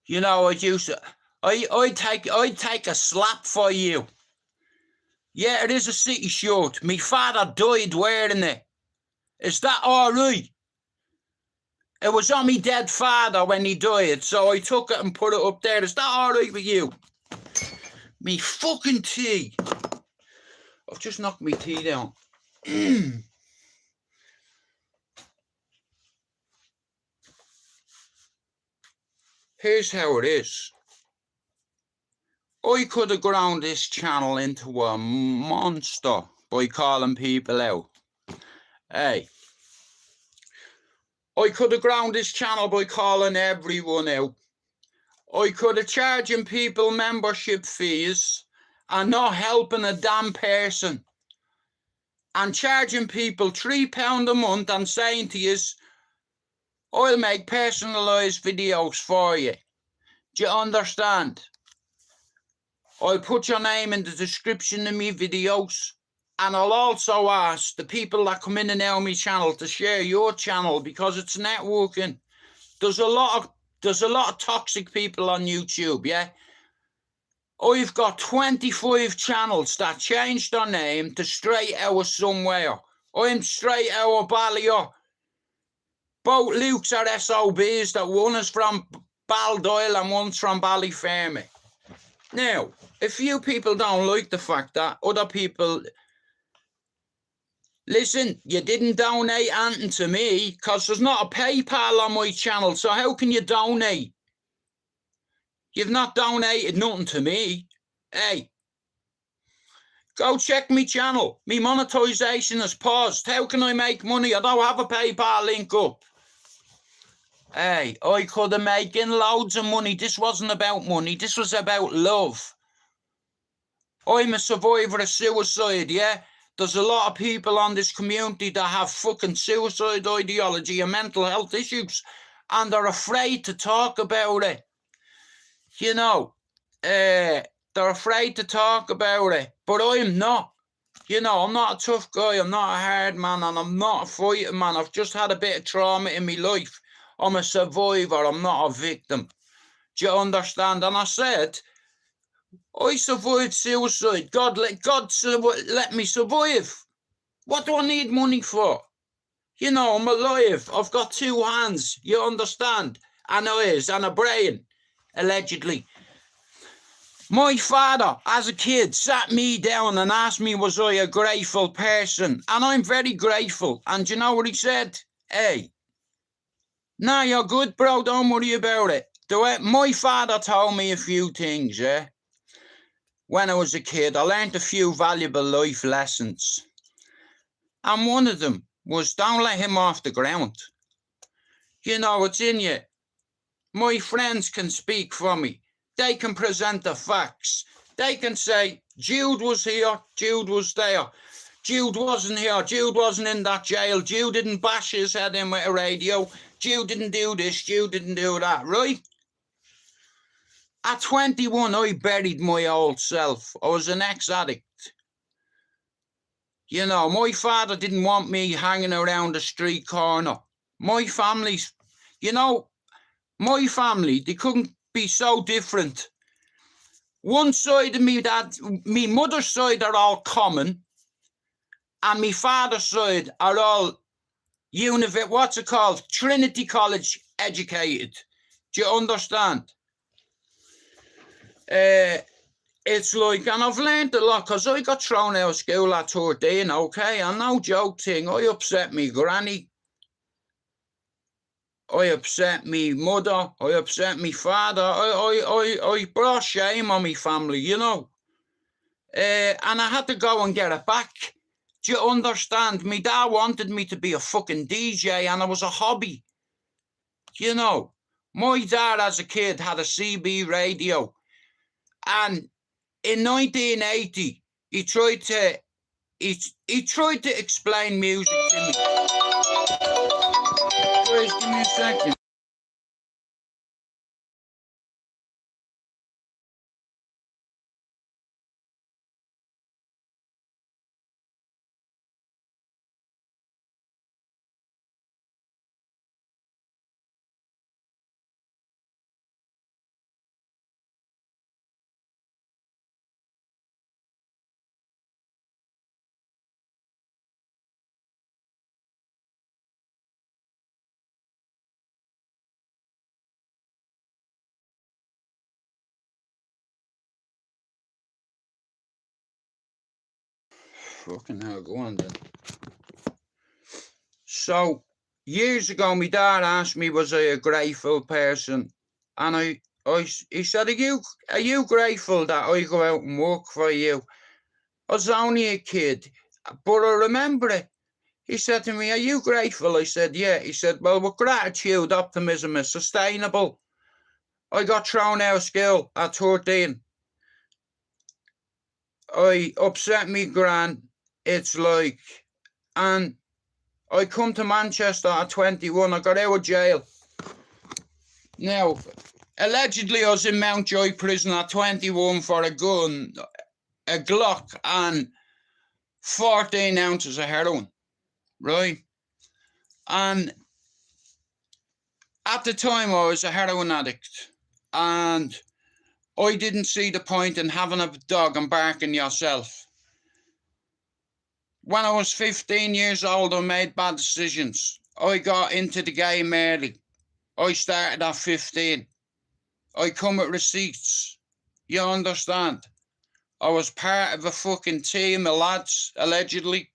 You know, I'd take a slap for you. Yeah, it is a city shirt. My father died wearing it. Is that all right? It was on me dead father when he died, so I took it and put it up there. Is that all right with you? Me fucking tea. I've just knocked me tea down. Here's how it is. I could have ground this channel into a monster by calling people out. Hey. I could have ground this channel by calling everyone out. I could have charging people membership fees and not helping a damn person. And charging people £3 a month and saying to you, I'll make personalised videos for you. Do you understand? I'll put your name in the description of my videos, and I'll also ask the people that come in and out of my channel to share your channel, because it's networking. There's a lot of toxic people on YouTube, yeah? I've got 25 channels that changed their name to Straight Out Somewhere. I'm STRAIGHTOUTTABALLYER. Both Lukes are SOBs, that one is from Baldoyle and one's from Ballyfermy. Now, a few people don't like the fact that other people... Listen, you didn't donate anything to me because there's not a PayPal on my channel, so how can you donate? You've not donated nothing to me. Hey, go check me channel. Me monetization is paused. How can I make money? I don't have a PayPal link up. Hey, I could have making loads of money. This wasn't about money. This was about love. I'm a survivor of suicide, yeah? There's a lot of people on this community that have fucking suicide ideology and mental health issues, and they're afraid to talk about it. You know, they're afraid to talk about it, but I'm not. You know, I'm not a tough guy, I'm not a hard man, and I'm not a fighting man. I've just had a bit of trauma in my life. I'm a survivor, I'm not a victim. Do you understand? And I said, I survived suicide. God let me survive. What do I need money for? You know, I'm alive. I've got 2 hands. You understand? And eyes and a brain, allegedly. My father, as a kid, sat me down and asked me, was I a grateful person? And I'm very grateful. And you know what he said? Hey, nah, you're good, bro. Don't worry about it. My father told me a few things, yeah? When I was a kid, I learned a few valuable life lessons. And one of them was, don't let him off the ground. You know, it's in you. My friends can speak for me. They can present the facts. They can say, Jude was here, Jude was there. Jude wasn't here, Jude wasn't in that jail. Jude didn't bash his head in with a radio. Jude didn't do this, Jude didn't do that, right? At 21, I buried my old self. I was an ex-addict. You know, my father didn't want me hanging around the street corner. My family's, you know, my family, they couldn't be so different. One side of me, me mother's side are all common, and my father's side are all Trinity College educated. Do you understand? It's like, and I've learned a lot because I got thrown out of school at 13, okay? And no joke thing, I upset me granny. I upset me mother. I upset me father. I brought shame on me family, you know. And I had to go and get it back. Do you understand? Me dad wanted me to be a fucking DJ, and it was a hobby. You know, my dad as a kid had a CB radio, and in 1980, he tried to explain music to me. Please give me a second. Fucking hell, go on then. So, years ago, my dad asked me, was I a grateful person? And he said, are you grateful that I go out and work for you? I was only a kid, but I remember it. He said to me, are you grateful? I said, yeah. He said, well, with gratitude, optimism is sustainable. I got thrown out of school at 13. I upset me gran. It's like, and I come to Manchester at 21. I got out of jail. Now, allegedly, I was in Mountjoy prison at 21 for a gun, a Glock, and 14 ounces of heroin, right? And at the time I was a heroin addict, and I didn't see the point in having a dog and barking yourself. When I was 15 years old, I made bad decisions. I got into the game early. I started at 15. I come with receipts. You understand? I was part of a fucking team of lads, allegedly,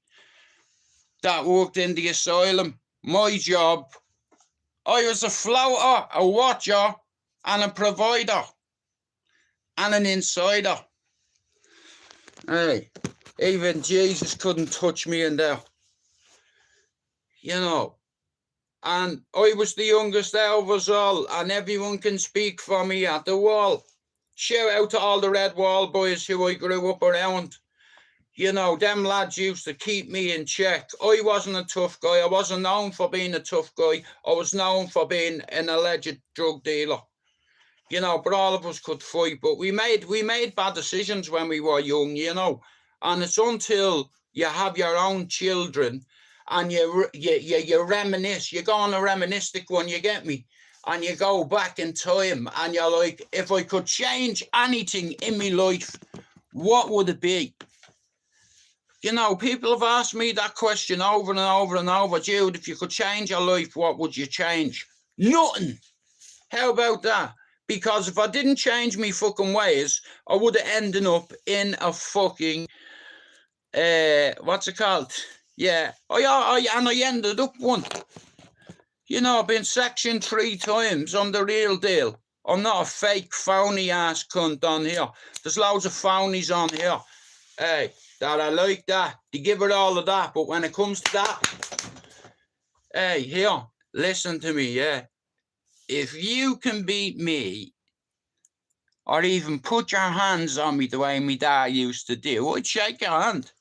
that worked in the asylum. My job, I was a floater, a watcher, and a provider, and an insider. Hey, even Jesus couldn't touch me in there. You know. And I was the youngest out of us all, and everyone can speak for me at the wall. Shout out to all the Red Wall boys who I grew up around. You know, them lads used to keep me in check. I wasn't a tough guy. I wasn't known for being a tough guy. I was known for being an alleged drug dealer. You know, but all of us could fight. But we made bad decisions when we were young, you know. And it's until you have your own children and you reminisce. You go on a reministic one, you get me? And you go back in time and you're like, if I could change anything in my life, what would it be? You know, people have asked me that question over and over and over. Jude, if you could change your life, what would you change? Nothing. How about that? Because if I didn't change me fucking ways, I would have ended up in a fucking, what's it called? Yeah, I ended up one. You know, I've been sectioned 3 times. I'm the real deal. I'm not a fake, phony ass cunt on here. There's loads of phonies on here. Hey, that I like that. They give it all of that. But when it comes to that, hey, here, listen to me, yeah. If you can beat me, or even put your hands on me the way my dad used to do, I'd shake your hand.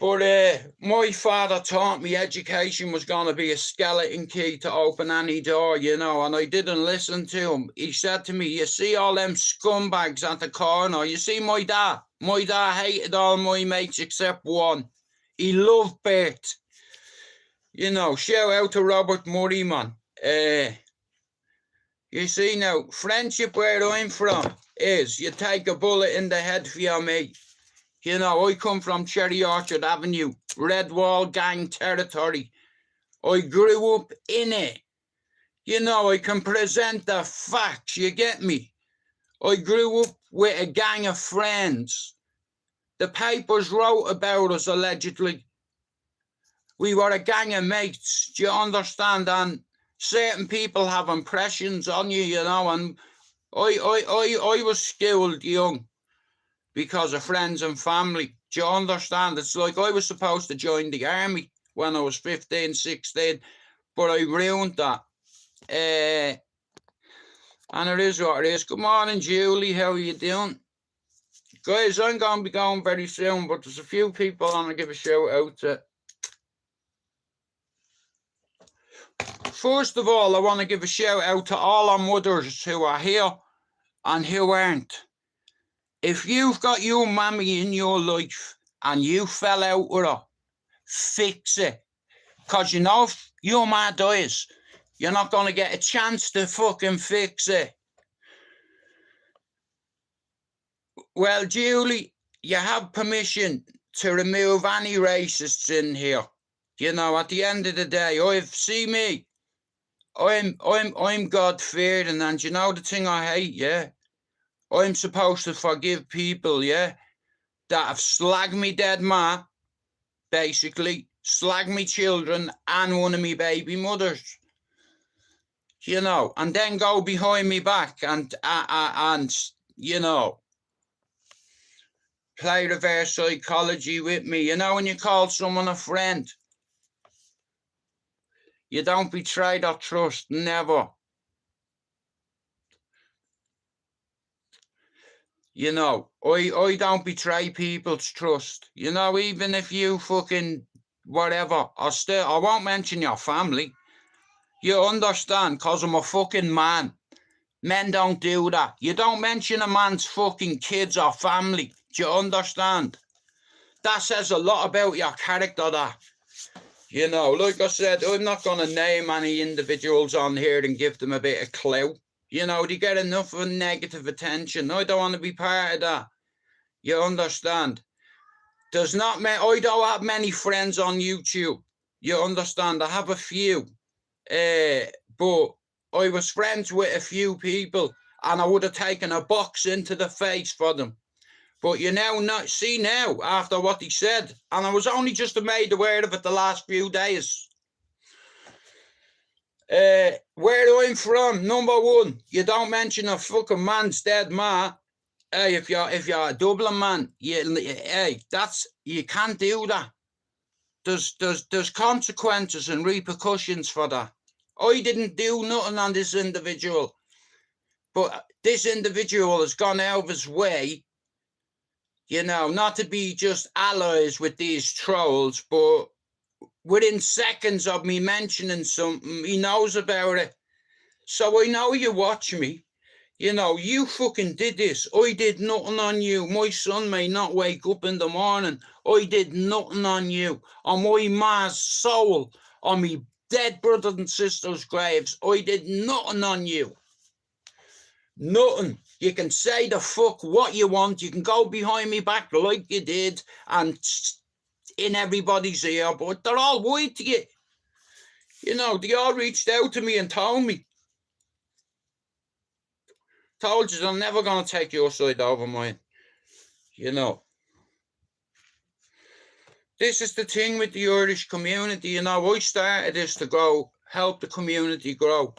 But my father taught me education was going to be a skeleton key to open any door, you know, and I didn't listen to him. He said to me, you see all them scumbags at the corner? You see my dad? My dad hated all my mates except one. He loved Bert. You know, shout out to Robert Murray, man. You see now, friendship where I'm from is you take a bullet in the head for your mate. You know, I come from Cherry Orchard Avenue, Red Wall gang territory. I grew up in it. You know, I can present the facts, you get me? I grew up with a gang of friends. The papers wrote about us, allegedly. We were a gang of mates, do you understand? And certain people have impressions on you, you know, and I was schooled young because of friends and family. Do you understand? It's like I was supposed to join the army when I was 15, 16, but I ruined that. And it is what it is. Good morning, Julie. How are you doing? Guys, I'm going to be going very soon, but there's a few people I want to give a shout out to. First of all, I want to give a shout out to all our mothers who are here and who aren't. If you've got your mammy in your life and you fell out with her, fix it. Because you know, if your ma dies, you're not going to get a chance to fucking fix it. Well, Julie, you have permission to remove any racists in here. You know, at the end of the day, I'm God-fearing, and you know the thing I hate, yeah? I'm supposed to forgive people, yeah, that have slagged me dead ma, basically, slagged me children and one of me baby mothers, you know, and then go behind me back and you know, play reverse psychology with me. You know, when you call someone a friend, you don't betray their trust, never. You know, I don't betray people's trust. You know, even if you fucking whatever, I won't mention your family. You understand, because I'm a fucking man. Men don't do that. You don't mention a man's fucking kids or family. Do you understand? That says a lot about your character, that. You know, like I said, I'm not going to name any individuals on here and give them a bit of clout. You know, they get enough of negative attention. I don't want to be part of that. You understand? I don't have many friends on YouTube. You understand? I have a few. But I was friends with a few people and I would have taken a box into the face for them. But you now see now, after what he said, and I was only just made aware of it the last few days. Where I'm from, number one, you don't mention a fucking man's dead ma. Hey, if you're a Dublin man, hey, you can't do that. There's consequences and repercussions for that. I didn't do nothing on this individual, but this individual has gone out of his way, you know, not to be just allies with these trolls, but within seconds of me mentioning something, he knows about it. So I know you watch me. You know, you fucking did this. I did nothing on you. My son may not wake up in the morning. I did nothing on you. On my ma's soul, on me dead brothers and sisters' graves, I did nothing on you. Nothing. You can say the fuck what you want. You can go behind me back like you did and in everybody's ear, but they're all white to you. You know, they all reached out to me and told me. Told you I'm never going to take your side over mine. You know. This is the thing with the Irish community. You know, I started this to go help the community grow.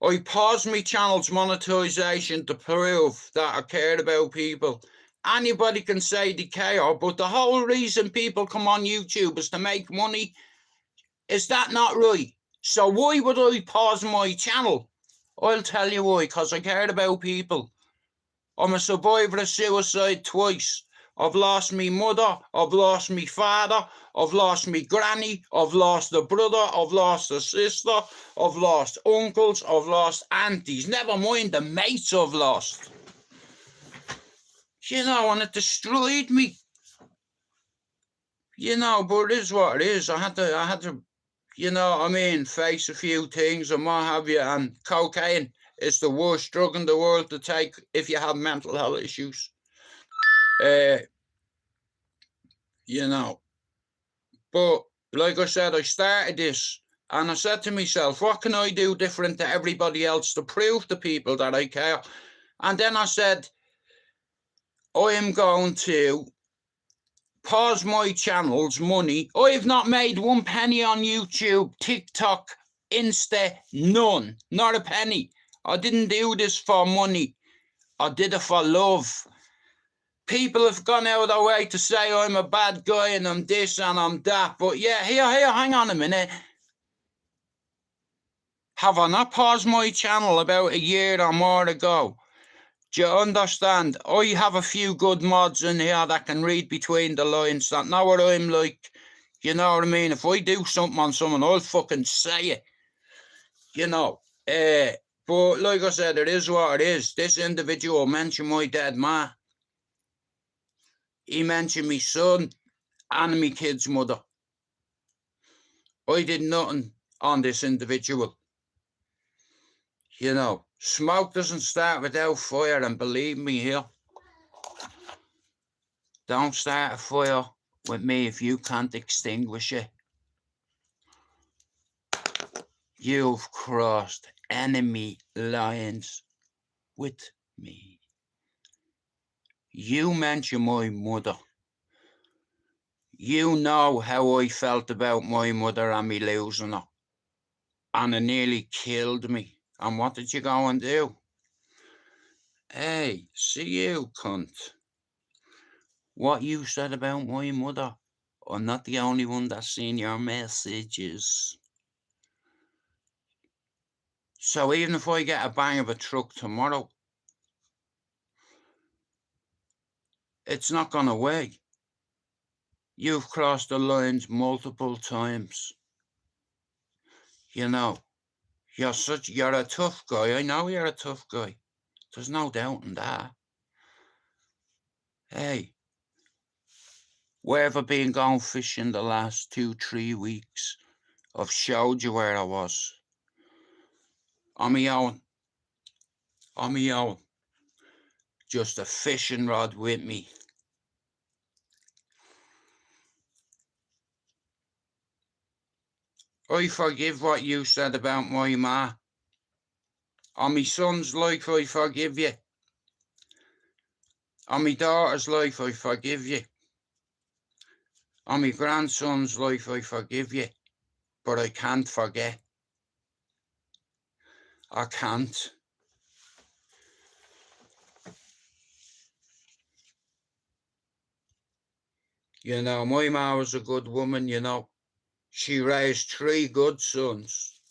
I paused my channel's monetization to prove that I cared about people. Anybody can say they care, but the whole reason people come on YouTube is to make money. Is that not right? So why would I pause my channel? I'll tell you why, because I cared about people. I'm a survivor of suicide twice. I've lost me mother, I've lost me father, I've lost me granny, I've lost a brother, I've lost a sister, I've lost uncles, I've lost aunties, never mind the mates I've lost. You know, and it destroyed me. You know, but it is what it is. I had to, you know, I mean, face a few things and what have you, and cocaine is the worst drug in the world to take if you have mental health issues. You know, but like I said, I started this and I said to myself, what can I do different to everybody else to prove to people that I care? And then I said, I am going to pause my channel's money. I have not made 1 penny on YouTube, TikTok, Insta, none, not a penny. I didn't do this for money. I did it for love. People have gone out of their way to say I'm a bad guy and I'm this and I'm that. But yeah, here, hang on a minute. Have I not paused my channel about a year or more ago? Do you understand? I have a few good mods in here that can read between the lines, that know what I'm like. You know what I mean? If I do something on someone, I'll fucking say it. You know. But like I said, it is what it is. This individual mentioned my dead ma. He mentioned me son and me kid's mother. I did nothing on this individual. You know, smoke doesn't start without fire, and believe me here, don't start a fire with me if you can't extinguish it. You've crossed enemy lines with me. You mention my mother. You know how I felt about my mother and me losing her. And it nearly killed me. And what did you go and do? Hey, see you, cunt. What you said about my mother. I'm not the only one that's seen your messages. So even if I get a bang of a truck tomorrow, it's not gone away. You've crossed the lines multiple times. You know, you're a tough guy. I know you're a tough guy. There's no doubt in that. Hey, Where have I been going fishing the last 2-3 weeks? I've showed you where I was. On my own. On my own. Just a fishing rod with me. I forgive what you said about my ma. On my son's life, I forgive you. On my daughter's life, I forgive you. On my grandson's life, I forgive you. But I can't forget. I can't. You know, my ma was a good woman, you know. She raised 3 good sons.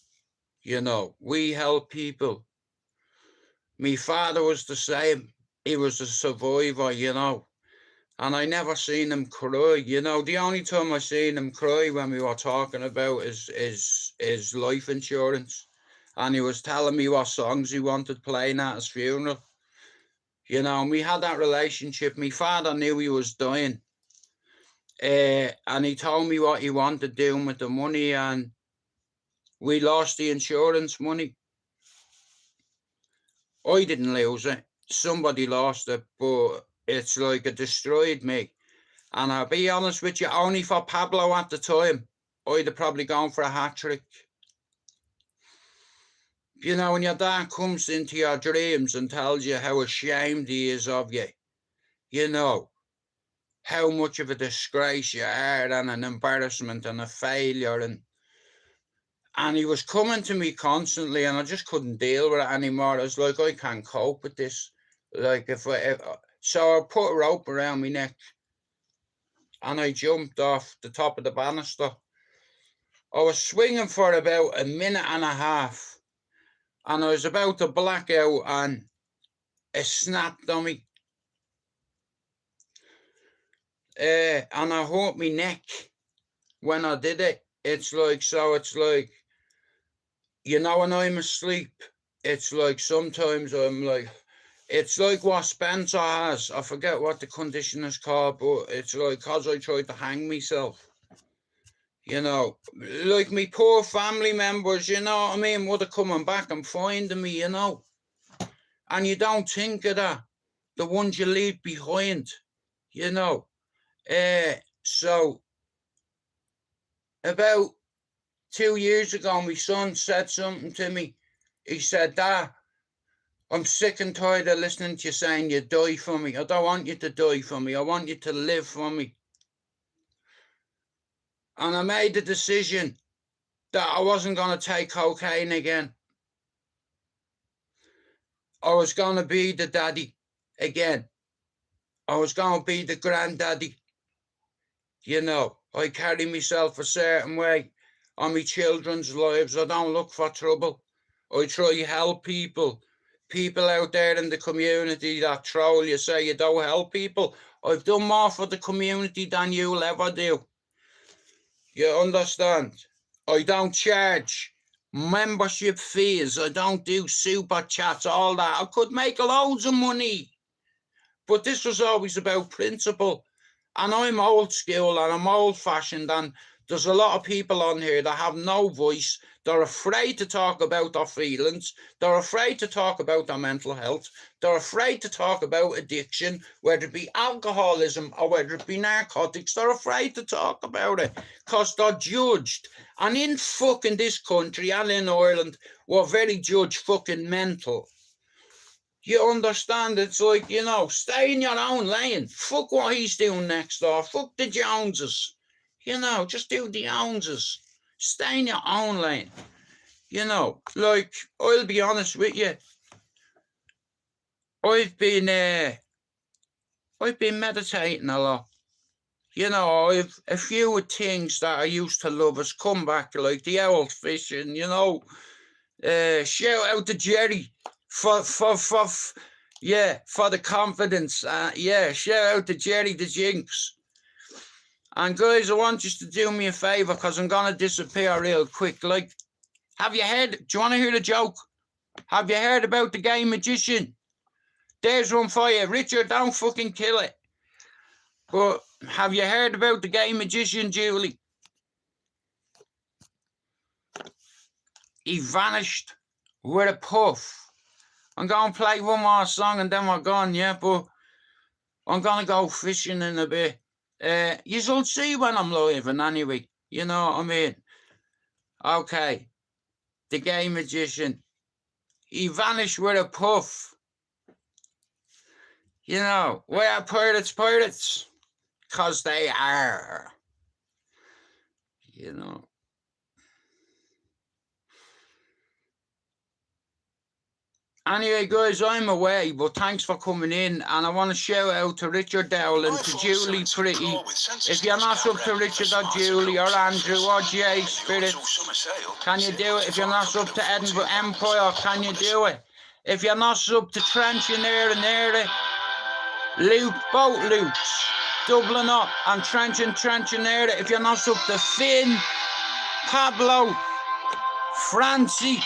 You know, we help people. My father was the same. He was a survivor, you know. And I never seen him cry, you know. The only time I seen him cry when we were talking about his life insurance. And he was telling me what songs he wanted playing at his funeral. You know, and we had that relationship. My father knew he was dying. And he told me what he wanted doing with the money, and we lost the insurance money. I didn't lose it. Somebody lost it, but it's like it destroyed me. And I'll be honest with you, only for Pablo at the time, I'd have probably gone for a hat-trick. You know, when your dad comes into your dreams and tells you how ashamed he is of you, you know, how much of a disgrace you are and an embarrassment and a failure, and he was coming to me constantly, and I just couldn't deal with it anymore. I was like, I can't cope with this. Like, so I put a rope around my neck, and I jumped off the top of the banister. I was swinging for about 1.5 minutes, and I was about to black out, and it snapped on me. And I hurt my neck when I did it. It's like, you know, when I'm asleep, it's like sometimes I'm like, it's like what Spencer has. I forget what the condition is called, but it's like, because I tried to hang myself. You know, like me poor family members, you know what I mean, would have coming back and finding me, you know. And you don't think of that. The ones you leave behind, you know. So, about 2 years ago, my son said something to me. He said, Dad, I'm sick and tired of listening to you saying you die for me. I don't want you to die for me. I want you to live for me. And I made the decision that I wasn't going to take cocaine again. I was going to be the daddy again. I was going to be the granddaddy. You know, I carry myself a certain way on my children's lives. I don't look for trouble. I try to help people. People out there in the community that troll you, say you don't help people. I've done more for the community than you'll ever do. You understand? I don't charge membership fees. I don't do super chats, all that. I could make loads of money. But this was always about principle. And I'm old school and I'm old fashioned, and there's a lot of people on here that have no voice. They're afraid to talk about their feelings. They're afraid to talk about their mental health. They're afraid to talk about addiction, whether it be alcoholism or whether it be narcotics. They're afraid to talk about it because they're judged. And in fucking this country and in Ireland, we're very judge fucking mental. You understand? It's like, you know, stay in your own lane. Fuck what he's doing next door. Fuck the Joneses. You know, just do the Joneses. Stay in your own lane. You know, like, I'll be honest with you. I've been meditating a lot. You know, I've a few things that I used to love has come back, like the owl fishing, you know. Shout out to Jerry for the confidence. Shout out to Jerry the Jinx. And guys, I want you to do me a favor because I'm gonna disappear real quick. Like, have you heard? Do you want to hear the joke? Have you heard about the gay magician? There's one for you, Richard. Don't fucking kill it. But have you heard about the gay magician, Julie? He vanished with a puff. I'm going to play one more song and then we're gone, yeah? But I'm going to go fishing in a bit. You'll see when I'm live, and anyway, you know what I mean? Okay, the gay magician. He vanished with a puff. You know, why are pirates pirates? Because they are. You know. Anyway, guys, I'm away, but thanks for coming in. And I want to shout out to Richard Dowell and to Julie Pretty. If you're not up to Richard or Julie or Andrew or Jay Spirits, can you do it? If you're not up to Edinburgh Empire, can you do it? If you're not up to Trench and Area, Loot, boat loots, Dublin up and Trench and Area. If you're not up to Finn, Pablo, Francie.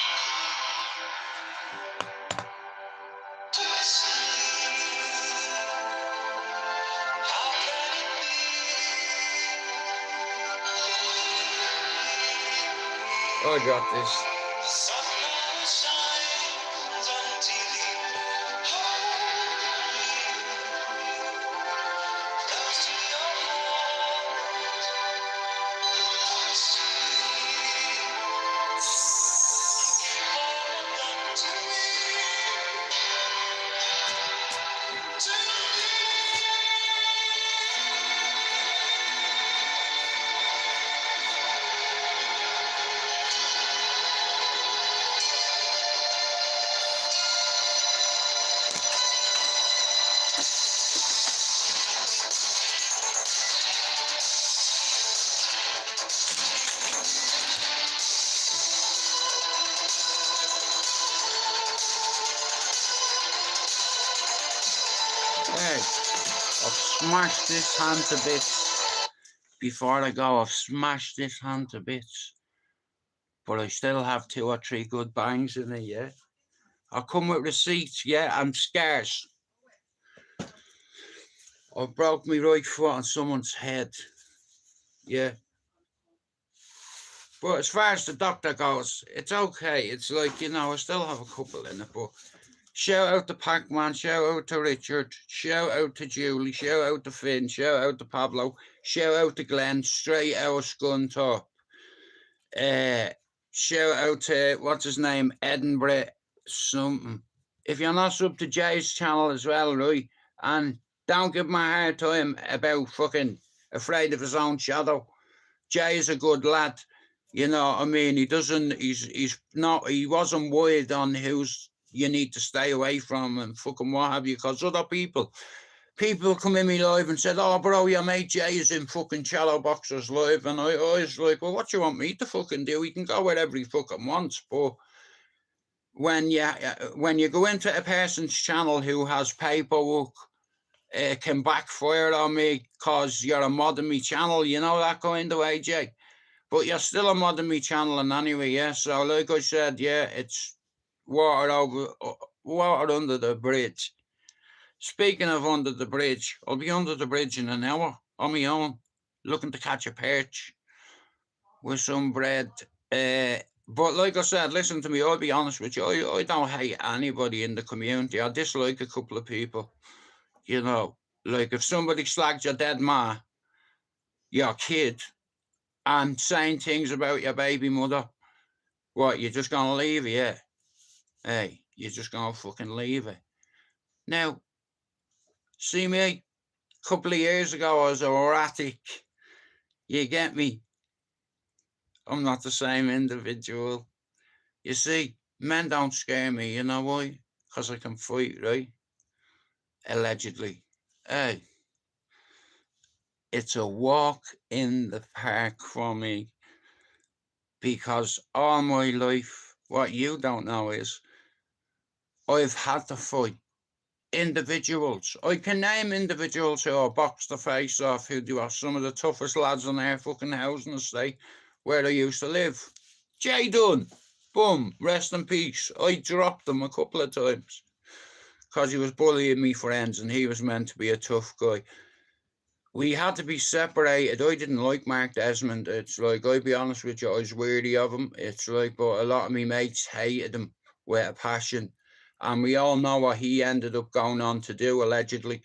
I got this. Hey, I've smashed this hand to bits. Before I go, I've smashed this hand to bits. But I still have 2 or 3 good bangs in it, yeah? I come with receipts, yeah, and scars. I broke my right foot on someone's head, yeah. But as far as the doctor goes, it's okay. It's like, you know, I still have a couple in it, but shout out to Pac-Man, shout out to Richard, shout out to Julie, shout out to Finn, shout out to Pablo, shout out to Glenn, straight out of Scunthorpe. Shout out to, what's his name, Edinburgh something. If you're not sub to Jay's channel as well, right? And don't give him a hard time about fucking afraid of his own shadow. Jay is a good lad. You know what I mean? He doesn't, he wasn't worried on who's you need to stay away from and fucking what have you, because other people come in me live and said, oh bro, your mate Jay is in fucking Shallow Boxers live, and I was like, well, what do you want me to fucking do? He can go wherever he fucking wants. But when you go into a person's channel who has paperwork, it can backfire on me because you're a mod in me channel, you know, that kind of way, Jay. But you're still a mod in me channel, and anyway, yeah. So like I said, yeah, it's water under the bridge. Speaking of under the bridge, I'll be under the bridge in an hour on my own, looking to catch a perch with some bread. But like I said, listen to me, I'll be honest with you, I don't hate anybody in the community. I dislike a couple of people. You know, like if somebody slagged your dead ma, your kid, and saying things about your baby mother, what, you're just going to leave it, yeah? Hey, you're just going to fucking leave it. Now, see me, a couple of years ago, I was erratic. You get me? I'm not the same individual. You see, men don't scare me, you know why? Because I can fight, right? Allegedly. Hey, it's a walk in the park for me, because all my life, what you don't know is, I've had to fight individuals. I can name individuals who are boxed the face off, who are some of the toughest lads on their fucking housing estate where I used to live. Jay Dunn, boom, rest in peace. I dropped him a couple of times because he was bullying me friends and he was meant to be a tough guy. We had to be separated. I didn't like Mark Desmond. It's like, I'll be honest with you, I was weary of him. It's like, but a lot of me mates hated him with a passion. And we all know what he ended up going on to do, allegedly.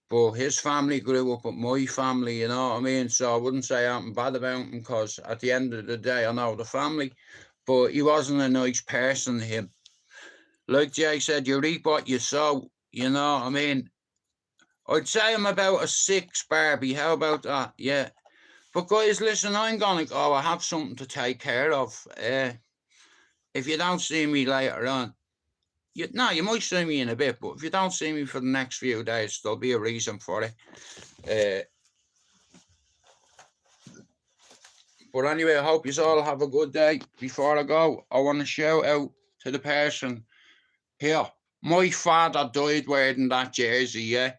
But his family grew up with my family, you know what I mean? So I wouldn't say anything bad about him, because at the end of the day, I know the family. But he wasn't a nice person, him. Like Jay said, you reap what you sow, you know what I mean? I'd say I'm about a 6, Barbie. How about that? Yeah. But guys, listen, I'm gonna go. I have something to take care of. If you don't see me later on, you might see me in a bit, but if you don't see me for the next few days, there'll be a reason for it. But anyway, I hope you all have a good day. Before I go, I want to shout out to the person here. My father died wearing that jersey, yeah?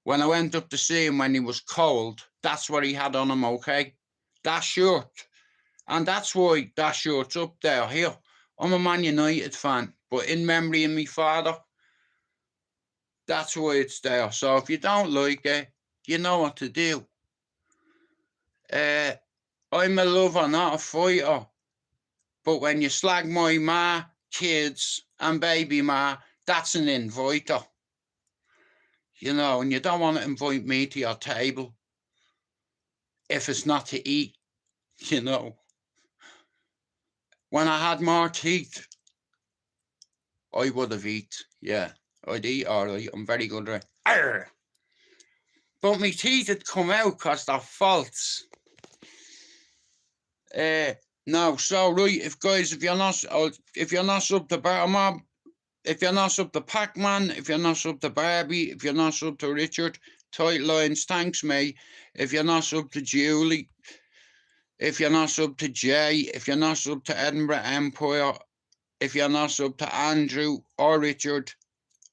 When I went up to see him when he was cold, that's what he had on him, okay? That shirt. And that's why that shirt's up there, here. I'm a Man United fan, but in memory of my father, that's why it's there. So if you don't like it, you know what to do. I'm a lover, not a fighter. But when you slag my ma, kids, and baby ma, that's an inviter. You know, and you don't want to invite me to your table if it's not to eat, you know. When I had more teeth, I would have eat, yeah. I'd eat alright, I'm very good at it. But my teeth had come out because they're false. No, so right, if you're not sub to Barmob, if you're not sub to Pac-Man, if you're not sub to Barbie, if you're not sub to Richard, tight lines, thanks mate. If you're not sub to Julie, if you're not sub to Jay, if you're not sub to Edinburgh Empire, if you're not sub to Andrew or Richard,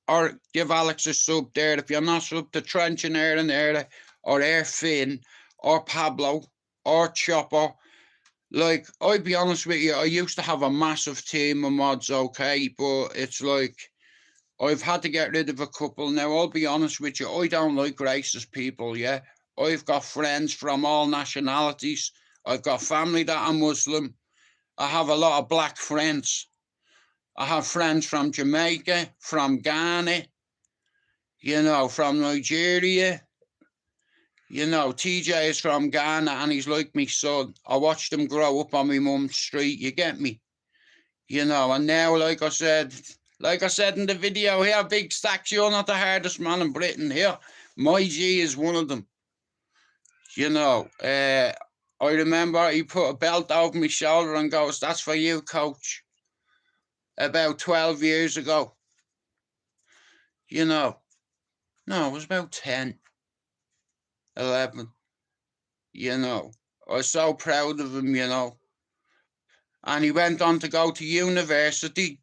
or give Alex a sub there. If you're not sub to Trench and Aaron or Air Finn or Pablo or Chopper, like, I'll be honest with you, I used to have a massive team of mods, okay, but it's like, I've had to get rid of a couple. Now, I'll be honest with you, I don't like racist people, yeah? I've got friends from all nationalities. I've got family that are Muslim. I have a lot of black friends. I have friends from Jamaica, from Ghana, you know, from Nigeria. You know, TJ is from Ghana and he's like me son. I watched him grow up on my mum's street, you get me? You know, and now, like I said in the video here, Big Stacks, you're not the hardest man in Britain here. My G is one of them. You know, I remember he put a belt over my shoulder and goes, "That's for you, coach." About 12 years ago. You know, no, it was about 10, 11. You know, I was so proud of him, you know. And he went on to go to university.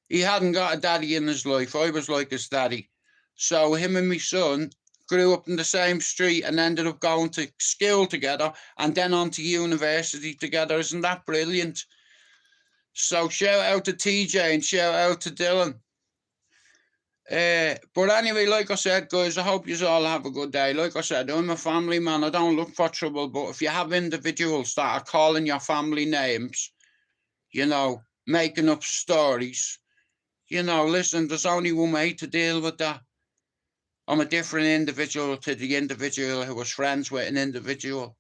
He hadn't got a daddy in his life. I was like his daddy. So him and my son grew up in the same street and ended up going to school together and then on to university together. Isn't that brilliant? So shout out to TJ and shout out to Dylan. But anyway, like I said, guys, I hope you all have a good day. Like I said, I'm a family man. I don't look for trouble. But if you have individuals that are calling your family names, you know, making up stories, you know, listen, there's only one way to deal with that. I'm a different individual to the individual who was friends with an individual.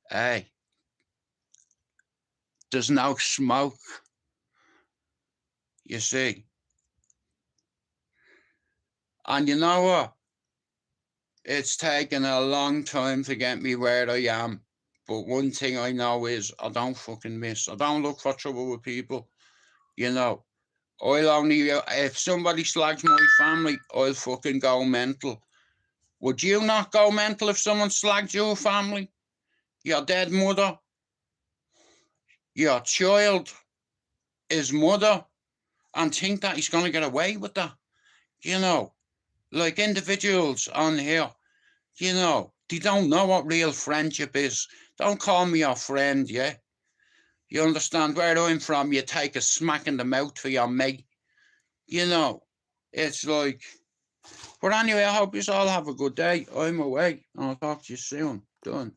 Hey, there's no smoke. You see. And you know what? It's taken a long time to get me where I am. But one thing I know is I don't fucking miss. I don't look for trouble with people. You know, I'll only, if somebody slags my family, I'll fucking go mental. Would you not go mental if someone slagged your family? Your dead mother? Your child? His mother? And think that he's going to get away with that? You know, like individuals on here, you know, they don't know what real friendship is. Don't call me your friend, yeah? You understand where I'm from? You take a smack in the mouth for your mate. You know, it's like, But anyway, I hope you all have a good day. I'm away, and I'll talk to you soon. Done.